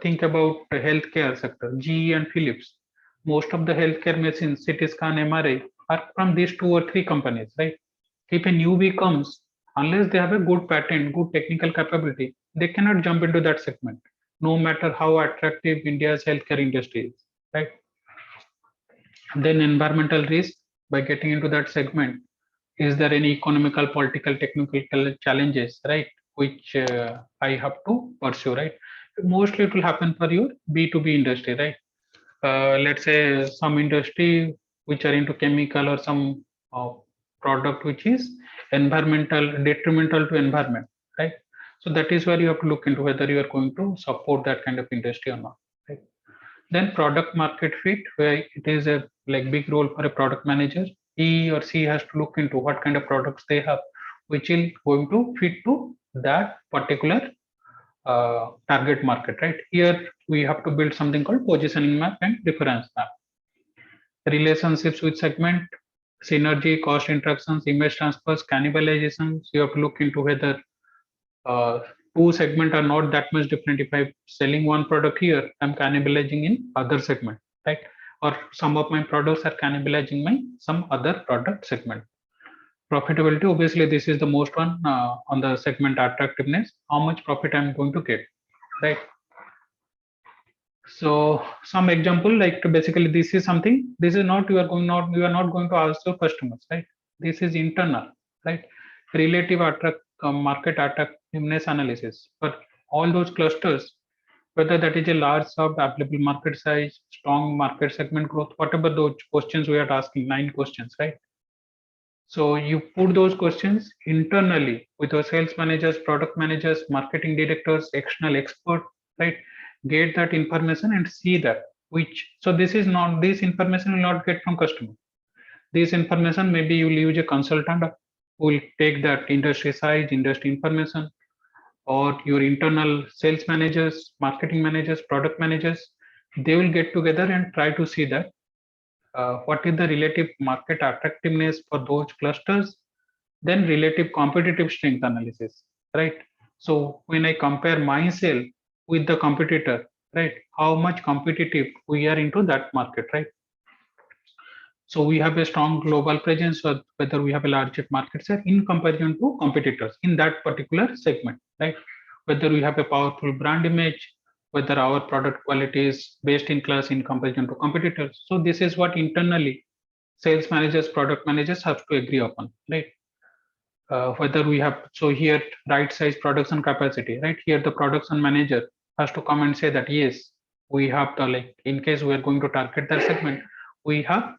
Think about the healthcare sector, GE and Philips. Most of the healthcare machines, CT scan, MRI, are from these two or three companies, right? If a newbie comes, unless they have a good patent, good technical capability, they cannot jump into that segment, no matter how attractive India's healthcare industry is, right? Then environmental risk, by getting into that segment, is there any economical, political, technical challenges, right? Which I have to pursue, right? Mostly it will happen for your B2B industry, right? Let's say some industry which are into chemical or some uh, product which is environmental detrimental to environment, right? So that is where you have to look into whether you are going to support that kind of industry or not, right? Then product market fit, where it is a like big role for a product manager. He or she has to look into what kind of products they have, which is going to fit to that particular target market, right? Here we have to build something called positioning map and reference map. Relationships with segment, synergy, cost interactions, image transfers, cannibalizations. You have to look into whether uh, two segment are not that much different. If I'm selling one product here, I'm cannibalizing in other segment, right? Or some of my products are cannibalizing my some other product segment. Profitability, obviously, this is the most one on the segment attractiveness. How much profit I'm going to get, right? So some example, like basically this is something, this is not you are not going to ask your customers, right? This is internal, right? Relative market attractiveness analysis for all those clusters, whether that is a large sub available market size, strong market segment growth, whatever those questions we are asking, 9 questions, right? So you put those questions internally with your sales managers, product managers, marketing directors, external expert, right? Get that information and see that which. So this is not, this information will not get from customer. This information maybe you will use a consultant will take that industry size, industry information, or your internal sales managers, marketing managers, product managers. They will get together and try to see that what is the relative market attractiveness for those clusters, then relative competitive strength analysis, right? So when I compare myself with the competitor, right, how much competitive we are into that market, right? So we have a strong global presence, or whether we have a larger market share in comparison to competitors in that particular segment, right? Whether we have a powerful brand image, whether our product quality is best in class in comparison to competitors. So this is what internally sales managers, product managers have to agree upon, right? Whether we have, so here right size production capacity, right? Here the production manager has to come and say that yes, we have the, like, in case we are going to target that segment, we have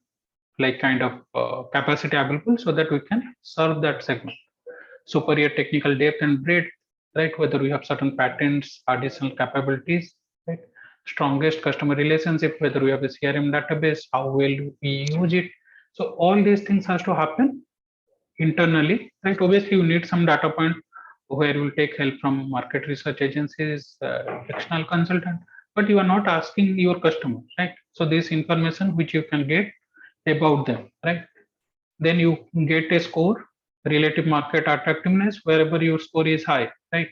like kind of capacity available so that we can serve that segment. Superior technical depth and breadth, right? Whether we have certain patents, additional capabilities, right? Strongest customer relationship, whether we have a CRM database, how well we use it. So all these things has to happen internally, right? Obviously, you need some data point where you will take help from market research agencies, external consultant, but you are not asking your customer, right? So this information which you can get about them, right? Then you get a score, relative market attractiveness, wherever your score is high, right?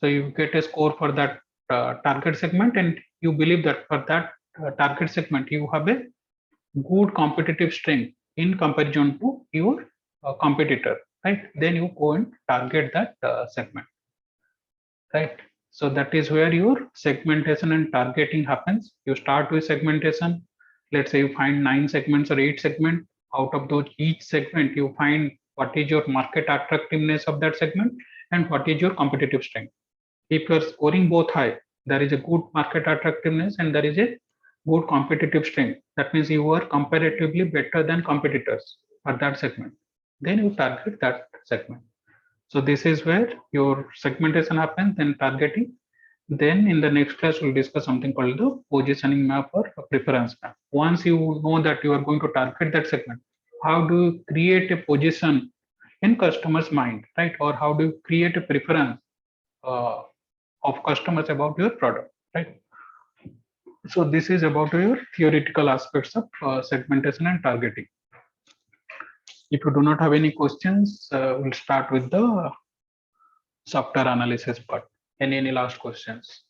So you get a score for that target segment, and you believe that for that target segment, you have a good competitive strength in comparison to your competitor, right? Then you go and target that segment, right? So that is where your segmentation and targeting happens. You start with segmentation. Let's say you find 9 segments or 8 segments. Out of those, each segment you find what is your market attractiveness of that segment and what is your competitive strength. If you are scoring both high, there is a good market attractiveness and there is a good competitive strength. That means you are comparatively better than competitors for that segment. Then you target that segment. So this is where your segmentation happens, then targeting. Then in the next class, we'll discuss something called the positioning map or a preference map. Once you know that you are going to target that segment, how do you create a position in customer's mind, right? Or how do you create a preference uh, of customers about your product, right? So this is about your theoretical aspects of segmentation and targeting. If you do not have any questions, we'll start with the software analysis part. Any last questions?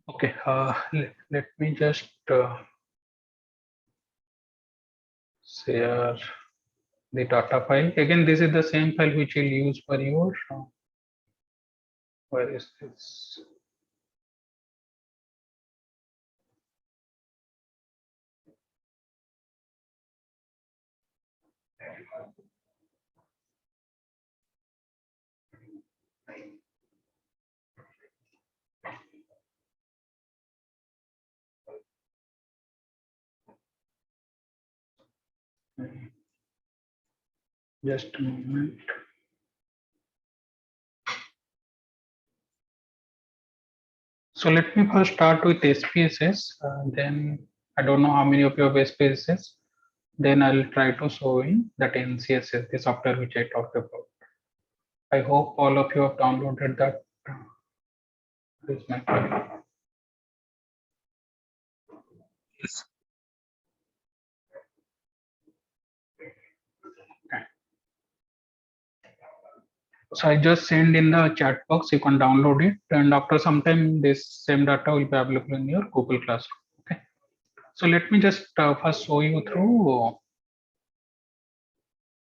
Okay, let me just share the data file. Again, this is the same file which you'll use for your, where is this? Just a moment. So let me first start with SPSS. Then I don't know how many of you have SPSS. Then I'll try to show in that NCSS, the software which I talked about. I hope all of you have downloaded that. This is my file.
Yes.
Okay. So I just send in the chat box. You can download it, and after some time, this same data will be available in your Google Classroom. Okay. So let me just first show you through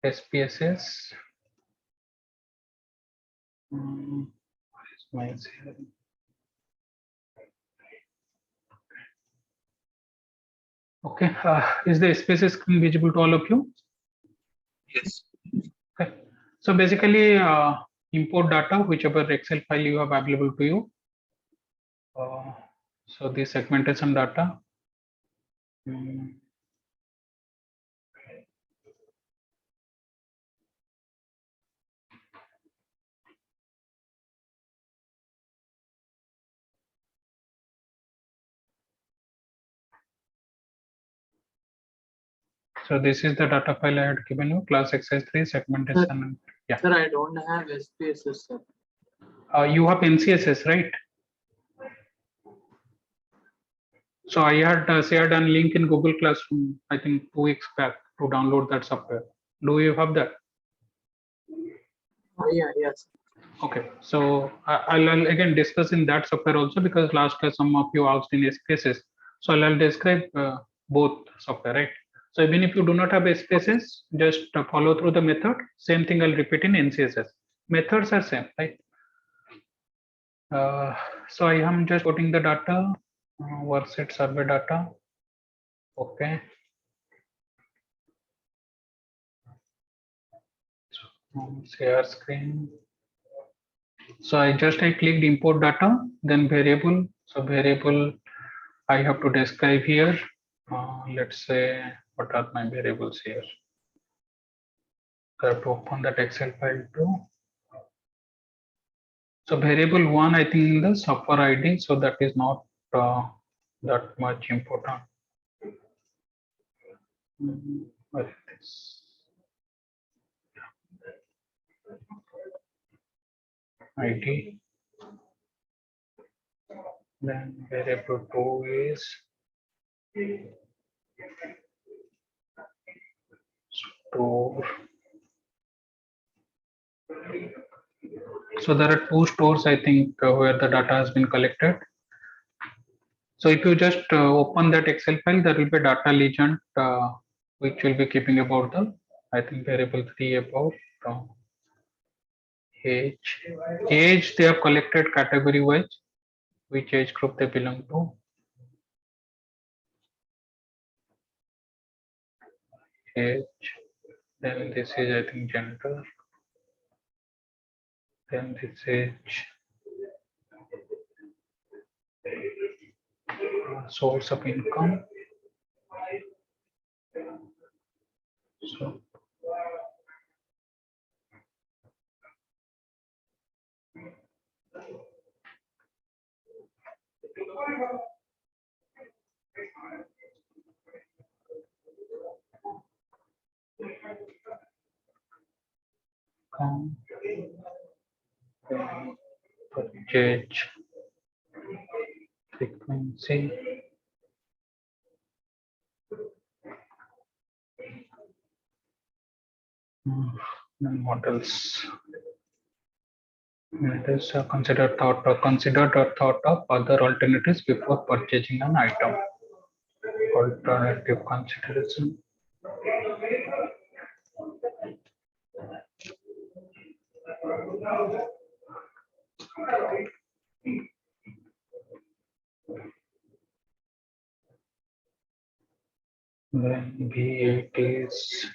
SPSS. Where is my CRM? Okay. Is the SPSS screen visible to all of you?
Yes.
Okay. So basically, import data, whichever Excel file you have available to you. So the segmentation data. So this is the data file I had given you, class exercise 3 segmentation. Yeah.
Sir, I don't have SPSS, sir.
You have NCSS, right? So I had shared a link in Google Classroom, I think 2 weeks back, to download that software. Do you have that?
Yeah, yes.
Okay, so I'll again discuss in that software also, because last class some of you asked in SPSS. So I'll describe both software, right? So even if you do not have SPSS, just follow through the method. Same thing I'll repeat in NCSS. Methods are same, right? So I am just putting the data, worksheet survey data. Okay. Share screen. So I clicked import data, then variable. So variable I have to describe here. Let's say what are my variables here. I have to open that Excel file too. So variable one, I think in the software ID. So that is not that much important. What is this? ID. Then variable two is store. So there are 2 stores, I think, where the data has been collected. So if you just open that Excel file, there will be data legend, which will be keeping about the, I think, variable 3 about age. Age, they have collected category wise, which age group they belong to. Age. Then this is, I think, gender. Then this age. Source of income. So count, purchase, frequency. Then what else? It is considered or thought of other alternatives before purchasing an item. Alternative consideration. Then B8 is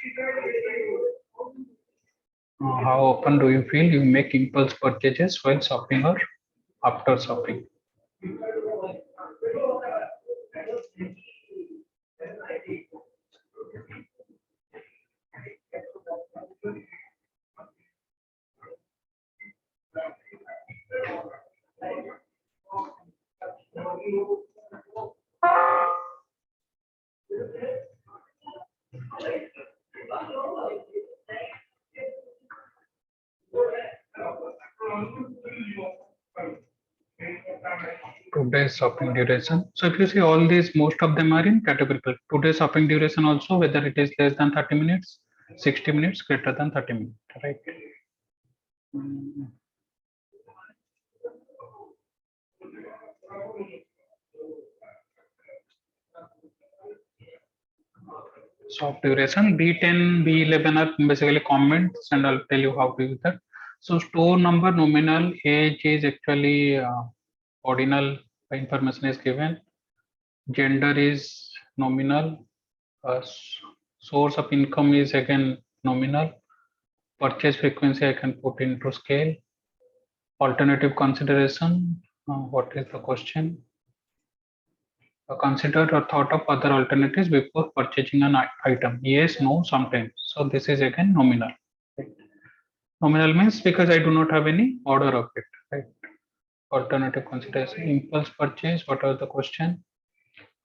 how often do you feel you make impulse purchases while shopping or after shopping? Today's shopping duration. So if you see all these, most of them are in categorical. Today's shopping duration also, whether it is less than 30 minutes, 60 minutes, greater than 30 minutes, right? Mm. Shop duration B10, B11 are basically comments, and I'll tell you how to use that. So store number nominal, age is actually ordinal information is given. Gender is nominal. Source of income is again nominal. Purchase frequency I can put into scale. Alternative consideration. What is the question? Considered or thought of other alternatives before purchasing an item. Yes, no, sometimes. So this is again nominal. Right? Nominal means because I do not have any order of it. Right? Alternative consideration. Impulse purchase. What was the question?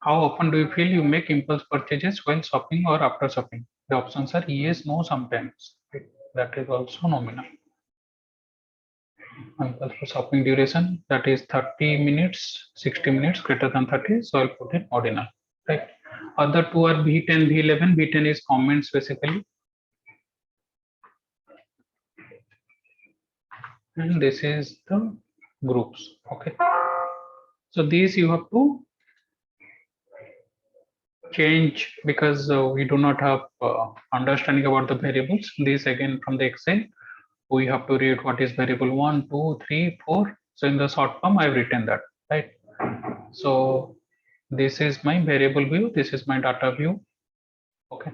How often do you feel you make impulse purchases while shopping or after shopping? The options are yes, no, sometimes. Right? That is also nominal. Impulse for shopping duration, that is 30 minutes, 60 minutes, greater than 30. So I'll put it ordinal. Right. Other two are B10, B11. B10 is comments basically. And this is the groups. Okay. So these you have to change because we do not have understanding about the variables. These again from the Excel, we have to read what is variable 1, 2, 3, 4. So in the short form, I've written that, right? So this is my variable view. This is my data view. Okay.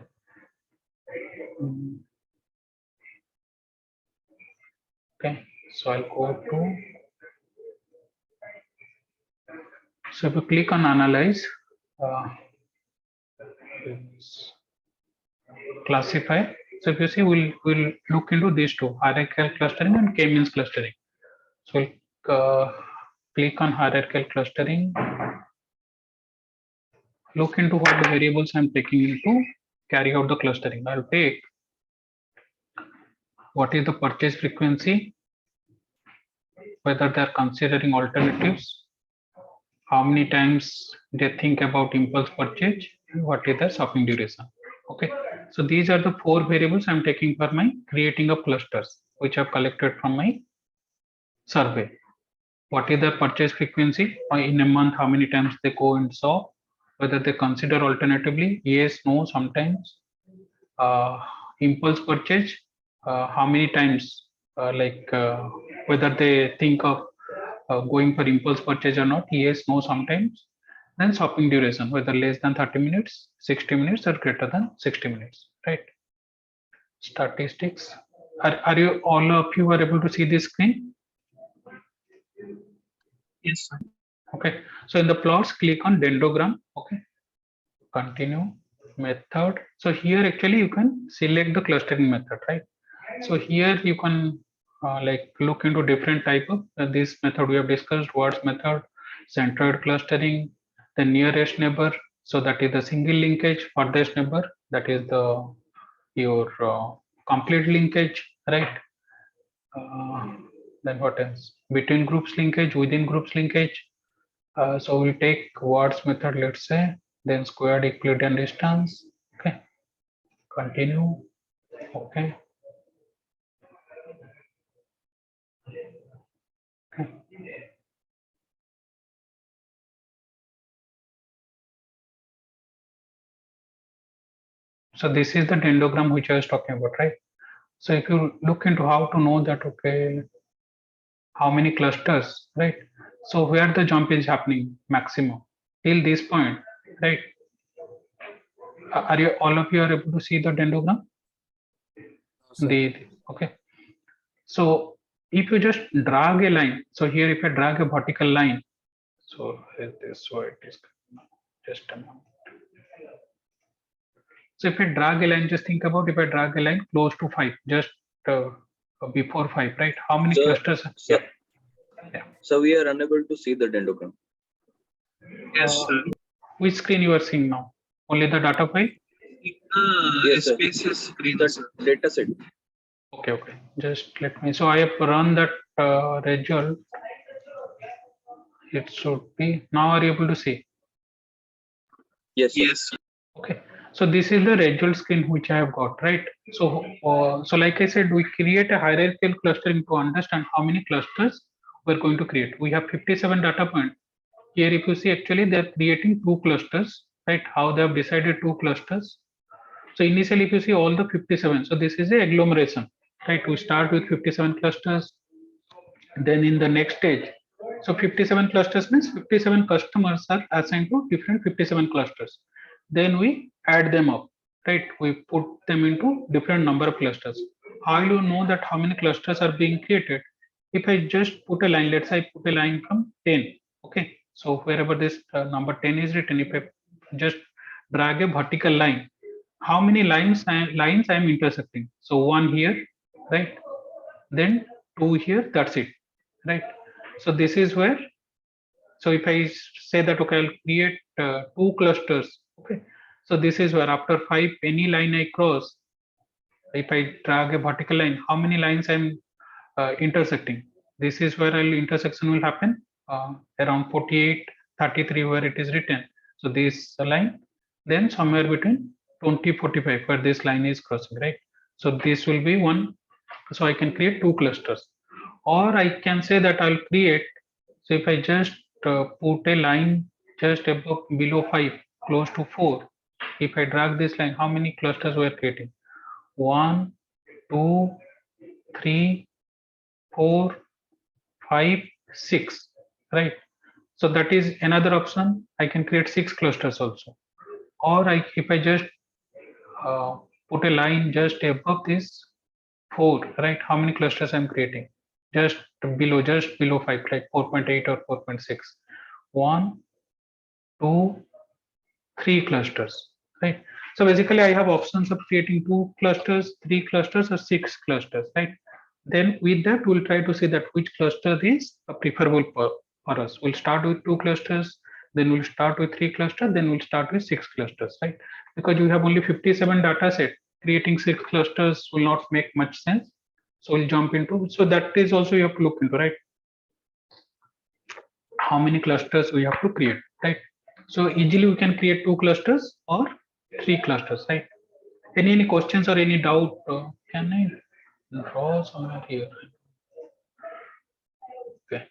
Okay. So I'll go to. So if you click on analyze, classify. So if you see, we'll look into these two, hierarchical clustering and k-means clustering. So click on hierarchical clustering. Look into what the variables I'm taking into carry out the clustering. I'll take what is the purchase frequency, whether they're considering alternatives, how many times they think about impulse purchase, and what is the shopping duration. Okay, so these are the four variables I'm taking for my creating of clusters, which I've collected from my survey. What is the purchase frequency in a month? How many times they go and shop? Whether they consider alternatively, yes, no, sometimes. Impulse purchase, how many times, whether they think of going for impulse purchase or not, yes, no, sometimes. Then shopping duration, whether less than 30 minutes, 60 minutes, or greater than 60 minutes, right? Statistics. Are you all of you are able to see this screen?
Yes, sir.
Okay. So in the plots, click on dendrogram. Okay. Continue method. So here actually you can select the clustering method, right? So here you can look into different type of this method we have discussed. Words method, centered clustering, the nearest neighbor. So that is the single linkage. Farthest neighbor, that is the your complete linkage, right? Then what else? Between groups linkage, within groups linkage. So we take words method, let's say, then squared Euclidean distance. Okay, continue. Okay. Okay. So this is the dendrogram which I was talking about, right? So if you look into how to know that, okay, how many clusters, right? So where the jump is happening maximum till this point, right? Are you all of you are able to see the dendrogram?
Sir.
Okay. So if you just drag a line, so here if I drag a vertical line, so this way it is just a moment. So if I drag a line, just think about if I drag a line close to 5, just before 5, right? How many clusters?
Sir,
Yeah.
so we are unable to see the dendrogram.
Yes, sir. Which screen you are seeing now? Only the data file?
Yes, sir. The data set.
Okay, okay. Just let me. So I have run that result. It should be. Now are you able to see?
Yes, sir. Yes.
Okay. So this is the result screen which I have got, right? So like I said, we create a hierarchical clustering to understand how many clusters we're going to create. We have 57 data points. Here, if you see, actually they're creating two clusters, right? How they have decided two clusters. So initially, if you see all the 57, so this is a agglomeration, right? We start with 57 clusters. Then in the next stage, so 57 clusters means 57 customers are assigned to different 57 clusters. Then we add them up, right? We put them into different number of clusters. How you know that how many clusters are being created? If I just put a line, let's say I put a line from 10, okay? So wherever this number 10 is written, if I just drag a vertical line, how many lines I am intersecting? So one here, right? Then two here, that's it, right? So this is where So if I say that, okay, I'll create two clusters. Okay, so this is where after 5, any line I cross, if I drag a vertical line, how many lines I'm intersecting? This is where intersection will happen, around 48, 33 where it is written. So this line, then somewhere between 20, 45 where this line is crossing, right? So this will be one. So I can create two clusters, or I can say that I'll create. So if I just put a line just above below 5, close to 4, if I drag this line, how many clusters we are creating? 1, 2, 3, 4, 5, 6, right? So that is another option. I can create 6 clusters also. Or if I just put a line just above this 4, right? How many clusters I'm creating? Just below 5, like 4.8 or 4.6. 1, 2, 3 clusters, right? So basically I have options of creating 2 clusters, 3 clusters, or 6 clusters, right? Then with that we'll try to see that which cluster is preferable for us. We'll start with 2 clusters, then we'll start with 3 clusters, then we'll start with 6 clusters, right? Because you have only 57 data set, creating 6 clusters will not make much sense. So we'll jump into, so that is also you have to look into, right? How many clusters we have to create, right? So easily we can create 2 clusters or 3 clusters, right? Any questions or any doubt? Can I draw somewhere here? Okay,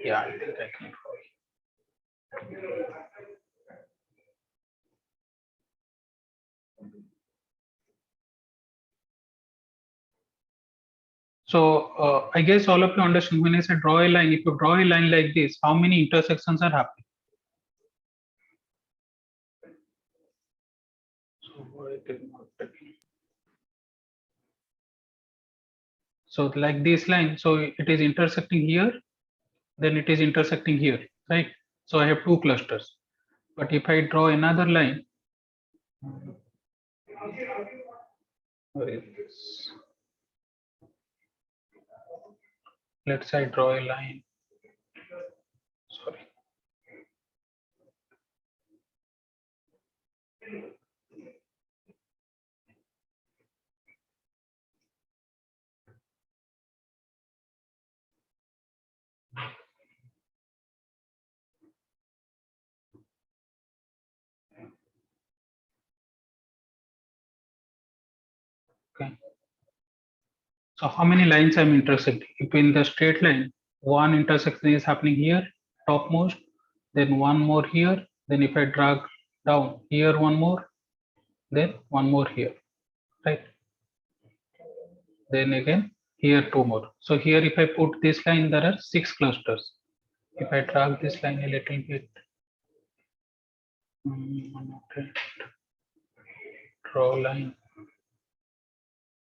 yeah, I think I can draw. So I guess all of you understand when I say draw a line. If you draw a line like this, how many intersections are happening? So it is not taking. So like this line, so it is intersecting here, then it is intersecting here, right? So I have 2 clusters. But if I draw another line, where is this? Let's say I draw a line. Sorry. Okay. So how many lines I'm intersecting? If in the straight line, one intersection is happening here, topmost, then one more here. Then if I drag down here, one more, then one more here, right? Then again here, two more. So here, if I put this line, there are 6 clusters. If I drag this line a little bit, okay, draw line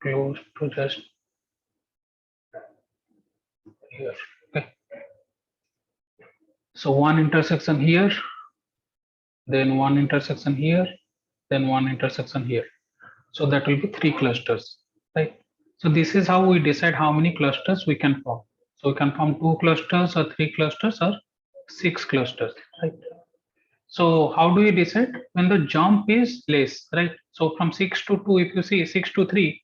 close to just here. Okay. So one intersection here, then one intersection here, then one intersection here. So that will be 3 clusters, right? So this is how we decide how many clusters we can form. So we can form 2 clusters or 3 clusters or 6 clusters, right? So how do we decide? When the jump is less, right? So from 6 to 2, if you see 6 to 3,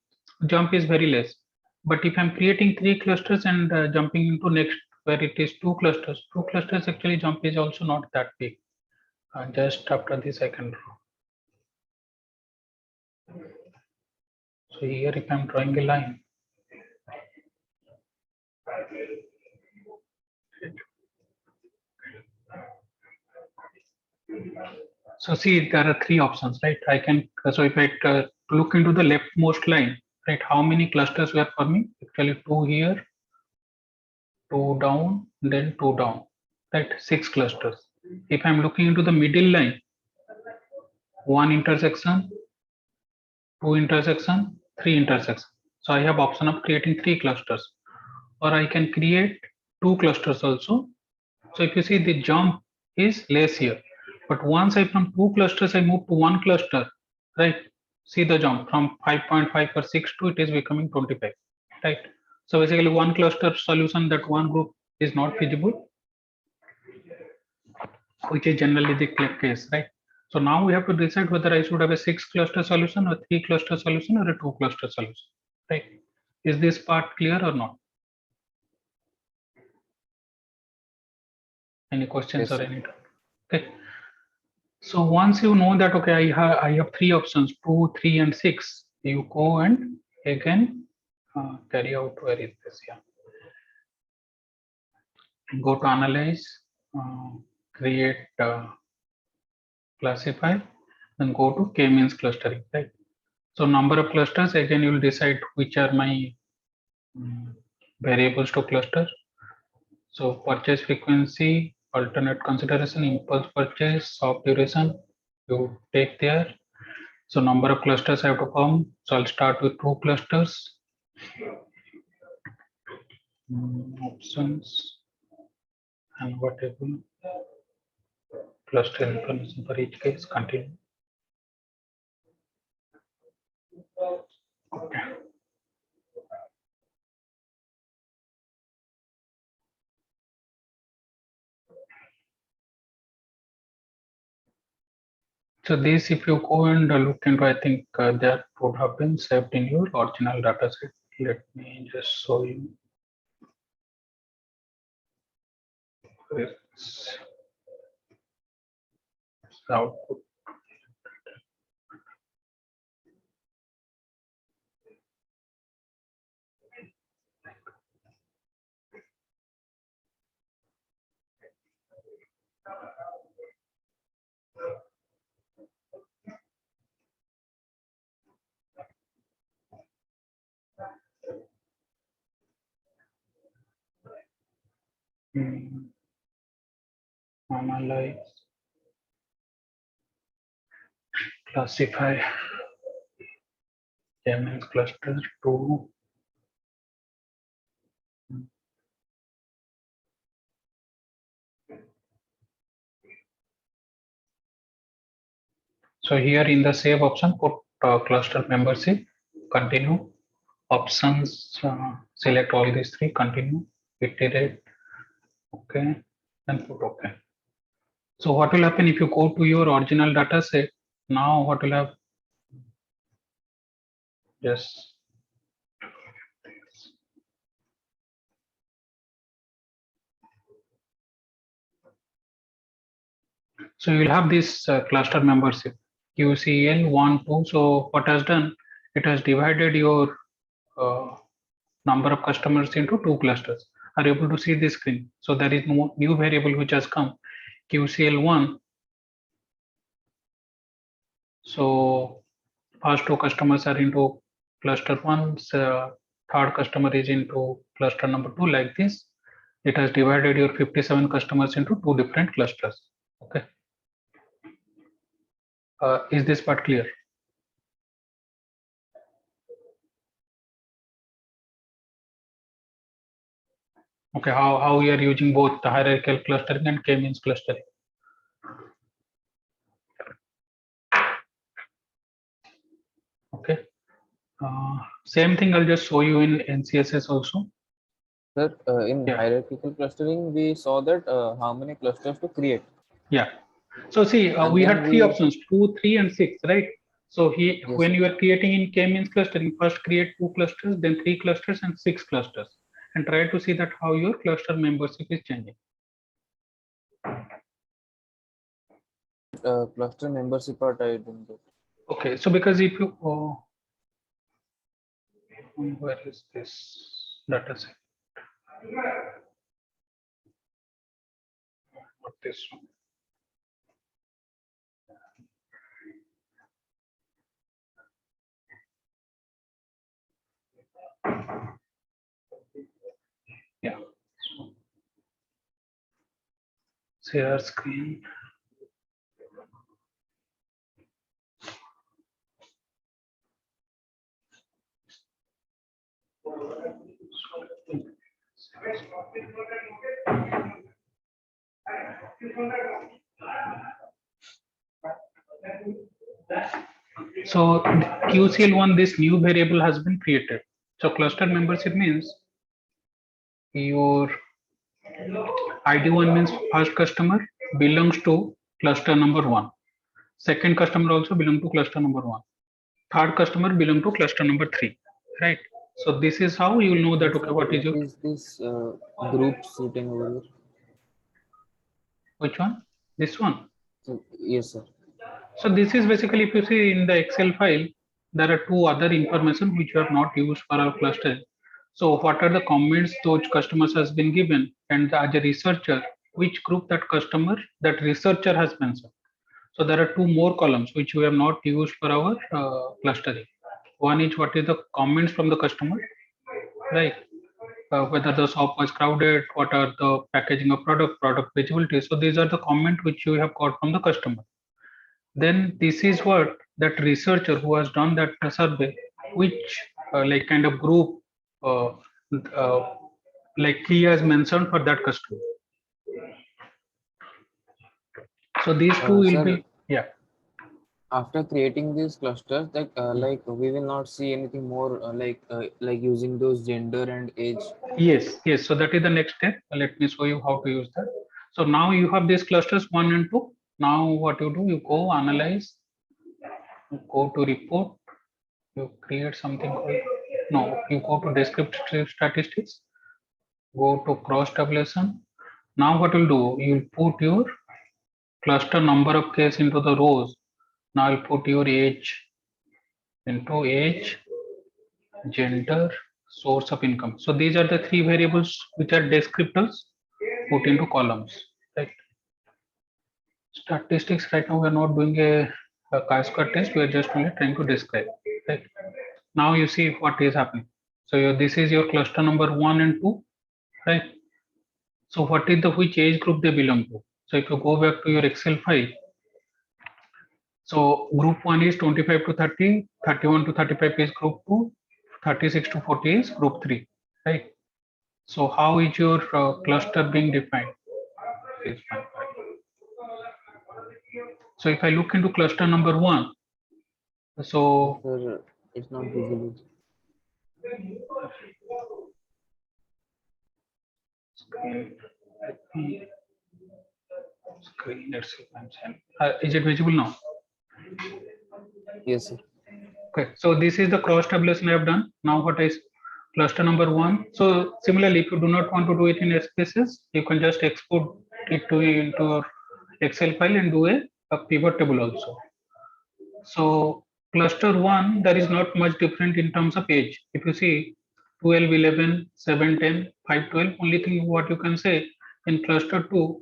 jump is very less. But if I'm creating 3 clusters and jumping into next where it is 2 clusters actually jump is also not that big. Just after this I can draw. So here if I'm drawing a line, so see there are 3 options, right? I can, so if I look into the leftmost line, right, how many clusters were forming? Actually 2 here, 2 down, then 2 down, right? 6 clusters. If I'm looking into the middle line, 1 intersection, 2 intersection, 3 intersection. So I have option of creating 3 clusters, or I can create 2 clusters also. So if you see the jump is less here, but once I from 2 clusters I move to 1 cluster, right? See the jump from 5.5 or 6 to it is becoming 25, right? So basically one cluster solution, that one group is not feasible. which is generally the case, right? So now we have to decide whether I should have a 6 cluster solution or 3 cluster solution or a 2 cluster solution, right? Is this part clear or not? Any questions
Yes,
or
sir.
any? Okay. So once you know that, okay, I have 3 options, 2, 3, and 6. You go and again carry out, where is this? Yeah. Go to analyze, create, classify, then go to k-means clustering, right? So number of clusters, again you will decide which are my variables to cluster. So purchase frequency, alternate consideration, impulse purchase, soft duration, you take there. So number of clusters I have to come. So I'll start with 2 clusters. Options and whatever cluster information for each case. Continue. Okay. So this, if you go and look into, I think that would have been saved in your original data set. Let me just show you this output. Analyze, classify, k-means cluster to so here in the save option, put cluster membership, continue, options, select all these 3, continue, iterate, okay, and put okay. So what will happen if you go to your original data set? Now what will have, yes. So you'll have this cluster membership, QCL 1, 2. So what has done? It has divided your number of customers into 2 clusters. Are you able to see this screen? So there is no new variable which has come, QCL1. So first 2 customers are into cluster 1, third customer is into cluster number 2, like this. It has divided your 57 customers into 2 different clusters. Okay. Is this part clear? Okay, how we are using both the hierarchical clustering and k-means clustering. Okay. Same thing I'll just show you in NCSS also.
Sir, in
Yeah.
hierarchical clustering, we saw that how many clusters to create.
Yeah. So see, we had 3 options, 2, 3, and 6, right? So he,
Yes,
when
sir.
you are creating in k-means clustering, first create 2 clusters, then 3 clusters, and 6 clusters, and try to see that how your cluster membership is changing.
Cluster membership part I didn't get.
Okay, so because if you where is this data set? Not this one. Yeah. Share screen. So QCL1, this new variable has been created. So cluster membership means your ID1 means first customer, belongs to cluster number 1. Second customer also belong to cluster number 1. Third customer belong to cluster number 3, right? So this is how you will know that, okay,
Sir,
what is
what
your,
is this group sitting over here?
which one? This one.
So, yes, sir.
So this is basically, if you see in the Excel file, there are two other information which we have not used for our cluster. So what are the comments those customers has been given, and as a researcher, which group that customer, that researcher has mentioned. So there are two more columns which we have not used for our clustering. One is what is the comments from the customer, right? Whether the shop was crowded, what are the packaging of product visibility. So these are the comment which you have got from the customer. Then this is what that researcher who has done that survey, which like kind of group, uh, uh, like he has mentioned for that customer. So these two will
Sir,
be, yeah.
after creating these clusters, like we will not see anything more like using those gender and age.
Yes. So that is the next step. Let me show you how to use that. So now you have these clusters 1 and 2. Now what you do, you go analyze, you go to report, you create something called, no, you go to descriptive statistics, go to cross tabulation. Now what you'll do, you'll put your cluster number of case into the rows. Now you'll put your age into age, gender, source of income. So these are the three variables which are descriptors put into columns, right? Statistics, right now we are not doing a chi-square test, we are just only trying to describe, right? Now you see what is happening. So this is your cluster number 1 and 2, right? So what is the which age group they belong to? So if you go back to your Excel file, so group 1 is 25 to 30, 31 to 35 is group 2, 36 to 40 is group 3, right? So how is your cluster being defined? So if I look into cluster number 1, so
Sir, it's not visible.
screen, let's see if I'm saying. Is it visible now?
Yes, sir.
Okay, so this is the cross tabulation I have done. Now what is cluster number 1? So similarly, if you do not want to do it in SPSS, you can just export it to into your Excel file and do a pivot table also. So cluster 1, there is not much different in terms of age. If you see 12, 11, 7, 10, 5, 12, only thing what you can say in cluster 2,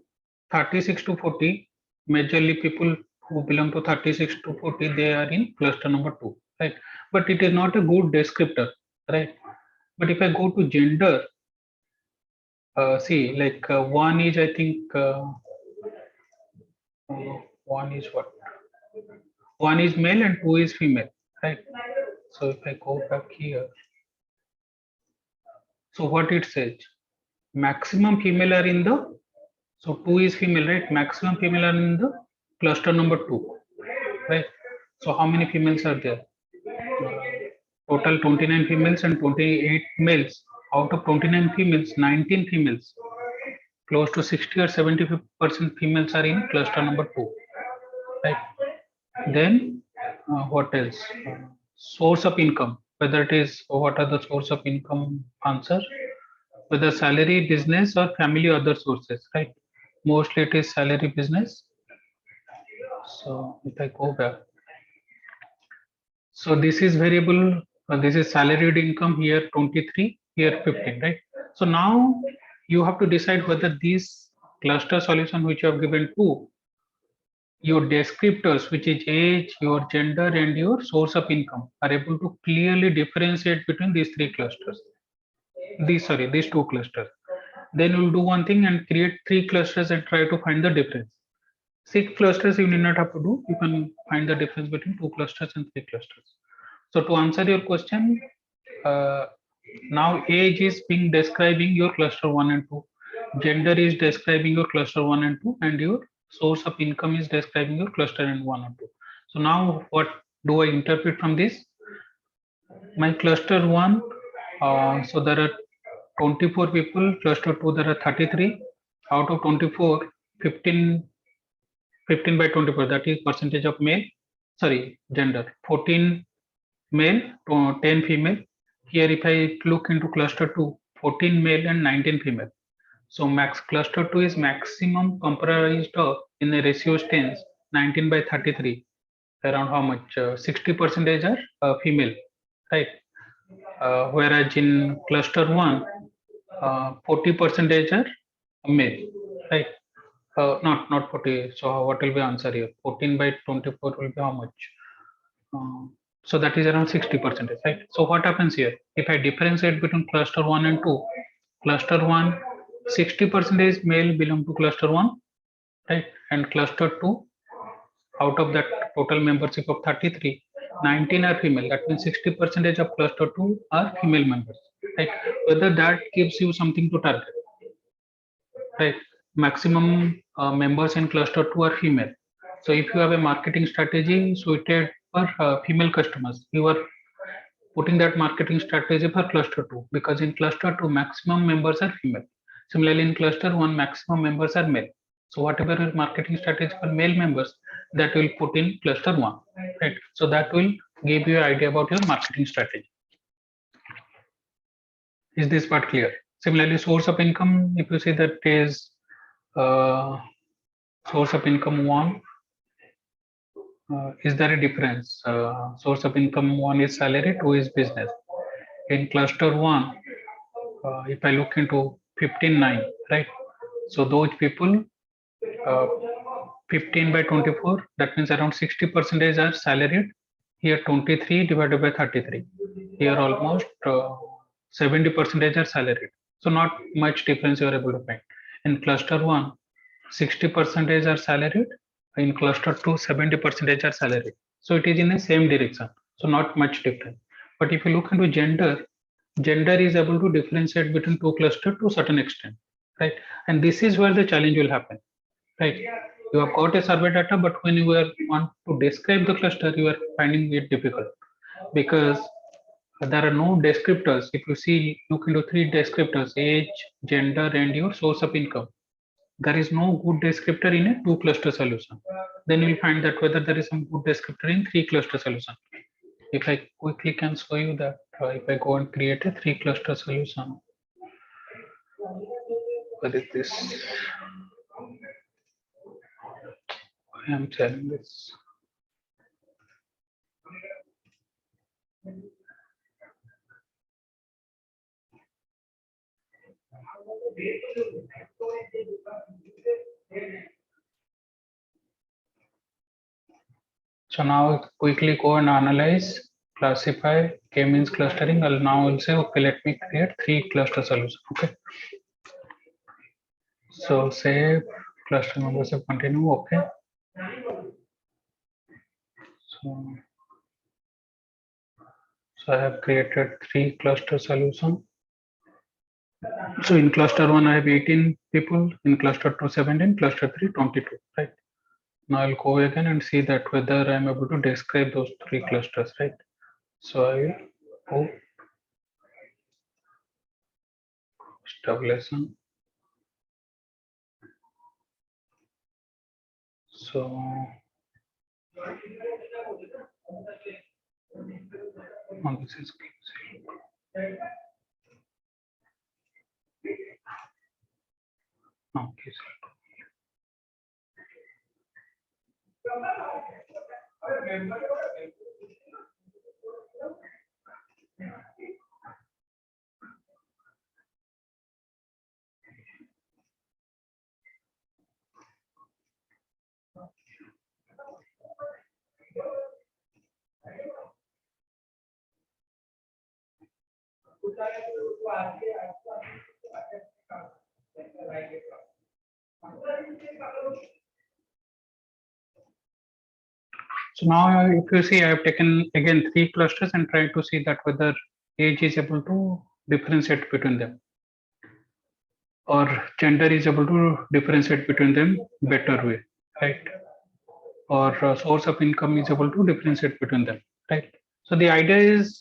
36 to 40, majorly people who belong to 36 to 40, they are in cluster number 2, right? But it is not a good descriptor, right? But if I go to gender, see, like one is, I think, one is what? One is male and two is female, right? So if I go back here, so what it says, maximum female are in the, so 2 is female, right? Maximum female are in the cluster number 2, right? So how many females are there? Total 29 females and 28 males. Out of 29 females, 19 females, close to 60 or 70% females are in cluster number 2, right? Then what else? Source of income, whether it is, what are the source of income answer, whether salary, business, or family, other sources, right? Mostly it is salary, business. So if I go back, so this is variable, this is salaried income, here 23, here 15, right? So now you have to decide whether these cluster solution which you have given to your descriptors, which is age, your gender, and your source of income, are able to clearly differentiate between these three clusters. These two clusters. Then you'll do one thing and create three clusters and try to find the difference. Six clusters you need not have to do. You can find the difference between two clusters and three clusters. So to answer your question, uh, now age is being describing your cluster 1 and 2. Gender is describing your cluster 1 and 2, and your source of income is describing your cluster and 1 and 2. So now what do I interpret from this? My cluster 1, so there are 24 people, cluster 2 there are 33. Out of 24, 15 15 by 24, that is percentage of male, sorry, gender. 14 male to 10 female. Here if I look into cluster 2, 14 male and 19 female. So max cluster 2 is maximum comprised of in a ratio stands 19 by 33. Around how much? 60 percentage are female, right? Whereas in cluster 1, 40 percentage are male, right? Not 40. So what will be answer here? 14 by 24 will be how much? Uh, so that is around 60 percentage, right? So what happens here? If I differentiate between cluster 1 and 2, cluster 1, 60 percentage male belong to cluster 1, right? And cluster 2, out of that total membership of 33, 19 are female. That means 60 percentage of cluster 2 are female members, right? Whether that gives you something to target, right? Maximum members in cluster 2 are female. So if you have a marketing strategy suited for female customers, you are putting that marketing strategy for cluster 2, because in cluster 2 maximum members are female. Similarly in cluster 1 maximum members are male. So whatever your marketing strategy for male members, that will put in cluster 1, right? So that will give you an idea about your marketing strategy. Is this part clear? Similarly, source of income, if you see that is source of income 1, is there a difference? Source of income 1 is salary, 2 is business. In cluster 1, if I look into 15:9, right? So those people, uh, 15 by 24, that means around 60 percentage are salaried. Here 23 divided by 33. Here almost 70 percentage are salaried. So not much difference you are able to find. In cluster 1, 60 percentage are salaried. In cluster 2, 70 percentage are salaried. So it is in the same direction. So not much difference. But if you look into gender is able to differentiate between two clusters to a certain extent, right? And this is where the challenge will happen, right? You have got a survey data, but when you want to describe the cluster, you are finding it difficult because there are no descriptors. If you see, look into three descriptors: age, gender, and your source of income. There is no good descriptor in a two cluster solution. Then you will find that whether there is some good descriptor in three cluster solution. If I quickly can show you that, if I go and create a three cluster solution, what is this? I am telling this. So now quickly go and analyze, classify, k-means clustering. I'll say, okay, let me create three cluster solution. Okay. So save cluster membership, continue. Okay. So I have created three cluster solution. So in cluster 1, I have 18 people, in cluster 2, 17, cluster 3, 22, right? Now I'll go again and see that whether I'm able to describe those three clusters, right? So I will go tabulation. So this is okay. So now if you see, I have taken again three clusters and tried to see that whether age is able to differentiate between them, or gender is able to differentiate between them better way, right? Or source of income is able to differentiate between them, right? So the idea is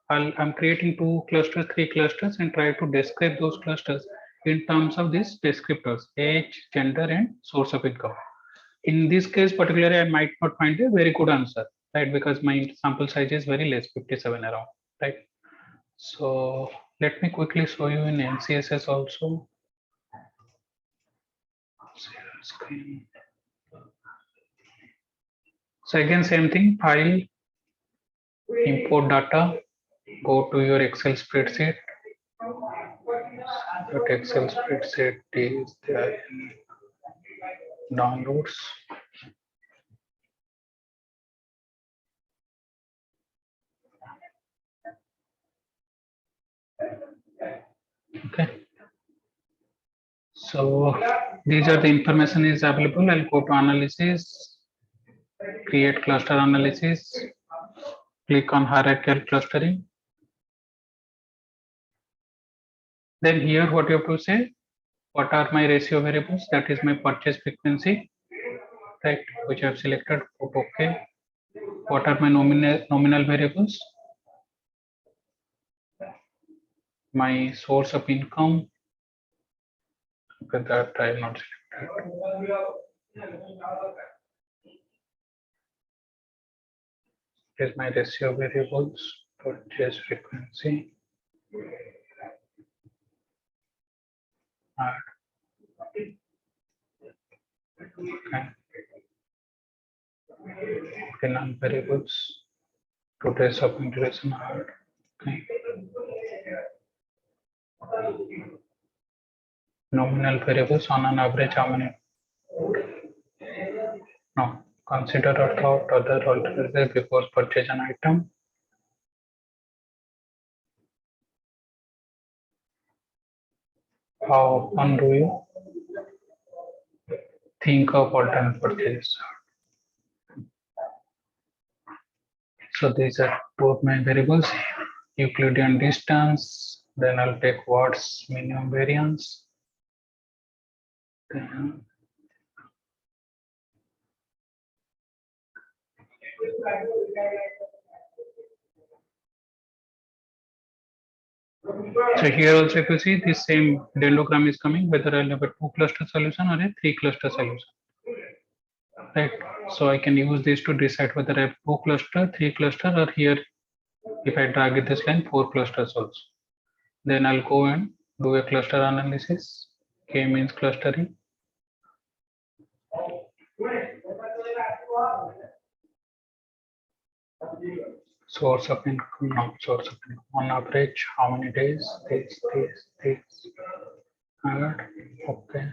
I'm creating two clusters, three clusters, and try to describe those clusters in terms of these descriptors: age, gender, and source of income. in this case particularly, I might not find a very good answer, right? Because my sample size is very less, 57 around, right? So let me quickly show you in NCSS also. Share screen. So again, same thing, file, import data, go to your Excel spreadsheet. That Excel spreadsheet is there in downloads. Okay. So these are the information is available. I'll go to analysis, create cluster analysis, click on hierarchical clustering. Then here what you have to say, what are my ratio variables? That is my purchase frequency, right? Which I have selected, put OK. What are my nominal variables? My source of income. Okay, that I have not selected. Is my ratio variables, purchase frequency. Okay. Ordinal variables, today's of integration hard. Okay. Nominal variables on an average how many? No. Consider or thought other alternatives before purchase an item. How often do you think of alternate purchases? So these are two of my variables, Euclidean distance, then I'll take what's minimum variance. Then so here also if you see this same dendrogram is coming, whether I'll have a 2 cluster solution or a 3 cluster solution. Right. So I can use this to decide whether I have 2 cluster, 3 cluster, or here if I drag it this line 4 clusters also. Then I'll go and do a cluster analysis. K means clustering. Source of income, not source of income. On average, how many days? This. Alright. Okay.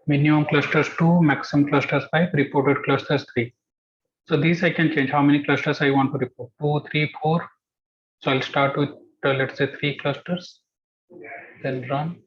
Minimum clusters 2, maximum clusters 5, reported clusters 3. So these I can change how many clusters I want to report. 2, 3, 4. So I'll start with let's say 3 clusters. Then run.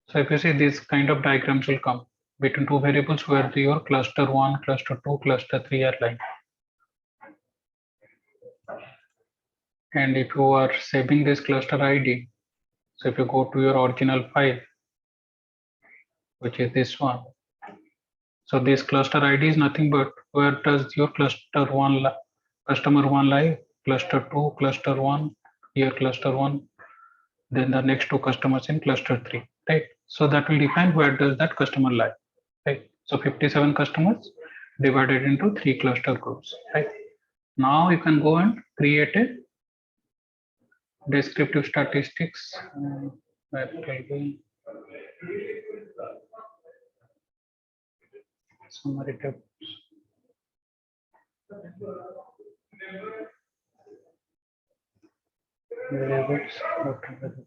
So if you see these kind of diagrams will come between two variables where your cluster 1, cluster 2, cluster 3 are lying. And if you are saving this cluster ID, so if you go to your original file, which is this one, so this cluster ID is nothing but where does your cluster 1 customer 1 lie, cluster 2, cluster 1, here cluster 1, then the next two customers in cluster 3, right? So that will define where does that customer lie, right? So 57 customers divided into 3 cluster groups, right? Now you can go and create a descriptive statistics. That will be summary tables. Variables, whatever.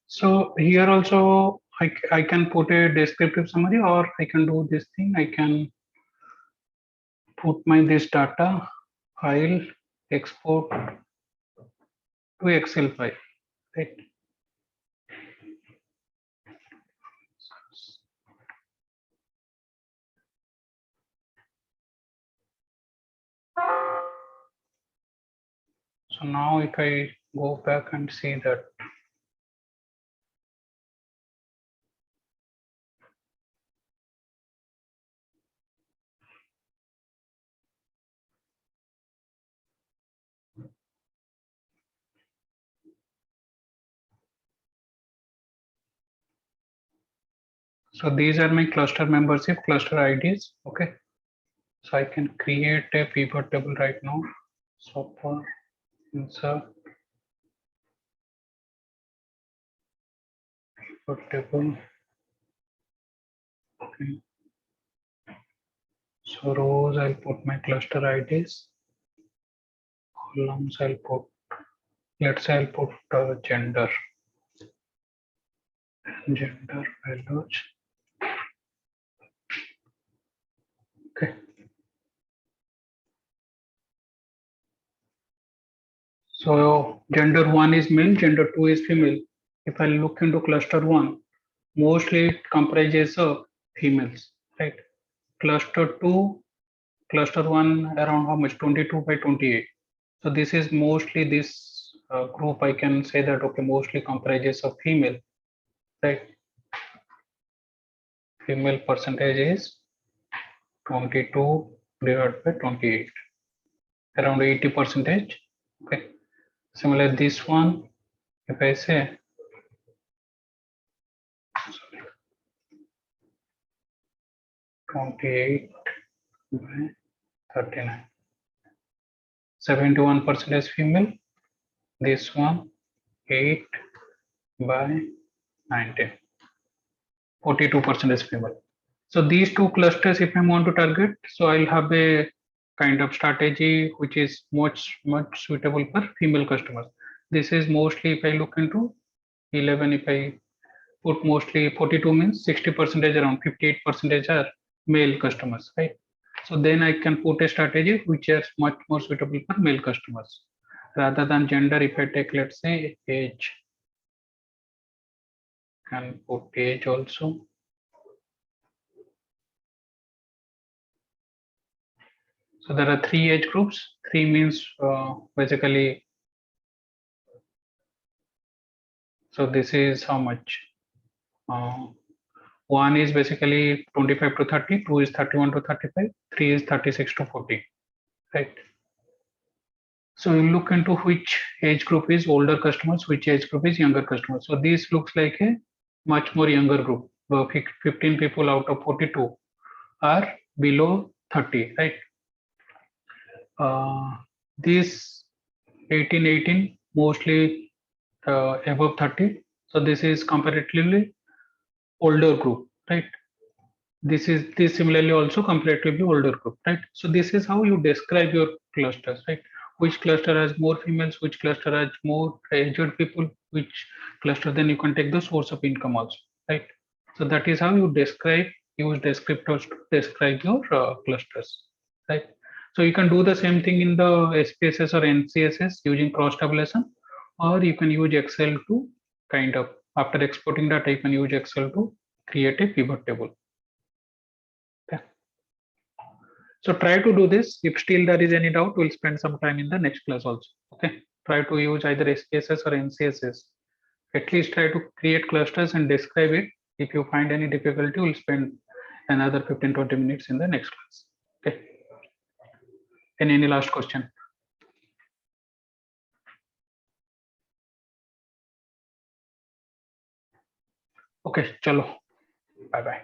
So here also I can put a descriptive summary, or I can do this thing. I can put my this data file, export to Excel file, right? So now if I go back and see that, so these are my cluster membership, cluster IDs. Okay, so I can create a pivot table right now. So for insert pivot table. Okay. So rows I'll put my cluster IDs. Columns I'll put, let's say I'll put gender values. Okay. So gender 1 is male, gender 2 is female. If I look into cluster 1, mostly it comprises of females, right? Cluster 2, cluster 1 around how much? 22 by 28. So this is mostly this group. I can say that, okay, mostly comprises of female, right? Female percentage is 22 divided by 28, around 80 percentage. Okay. Similar this one, if I say 28 by 39, 71% is female. This one 8 by 19, 42% is female. So these two clusters, if I want to target, so I'll have a kind of strategy which is much suitable for female customers. This is mostly, if I look into 11, if I put mostly 42 means 60 percentage, around 58 percentage are male customers, right? So then I can put a strategy which is much more suitable for male customers rather than gender. If I take, let's say, age, can put age also. So there are 3 age groups. 3 means basically, so this is how much? Uh, 1 is basically 25 to 30, 2 is 31 to 35, 3 is 36 to 40, right? So you look into which age group is older customers, which age group is younger customers. So this looks like a much more younger group. 15 people out of 42 are below 30, right? This 18 mostly above 30. So this is comparatively older group, right? This similarly also comparatively older group, right? So this is how you describe your clusters, right? Which cluster has more females, which cluster has more aged people, which cluster, then you can take the source of income also, right? So that is how you use descriptors to describe your clusters, right? So you can do the same thing in the SPSS or NCSS using cross tabulation, or you can use Excel to kind of, after exporting data, you can use Excel to create a pivot table. Okay. So try to do this. If still there is any doubt, we'll spend some time in the next class also. Okay. Try to use either SPSS or NCSS. At least try to create clusters and describe it. If you find any difficulty, we'll spend another 15-20 minutes in the next class. Okay. Any last question? Okay, chalo. Bye bye.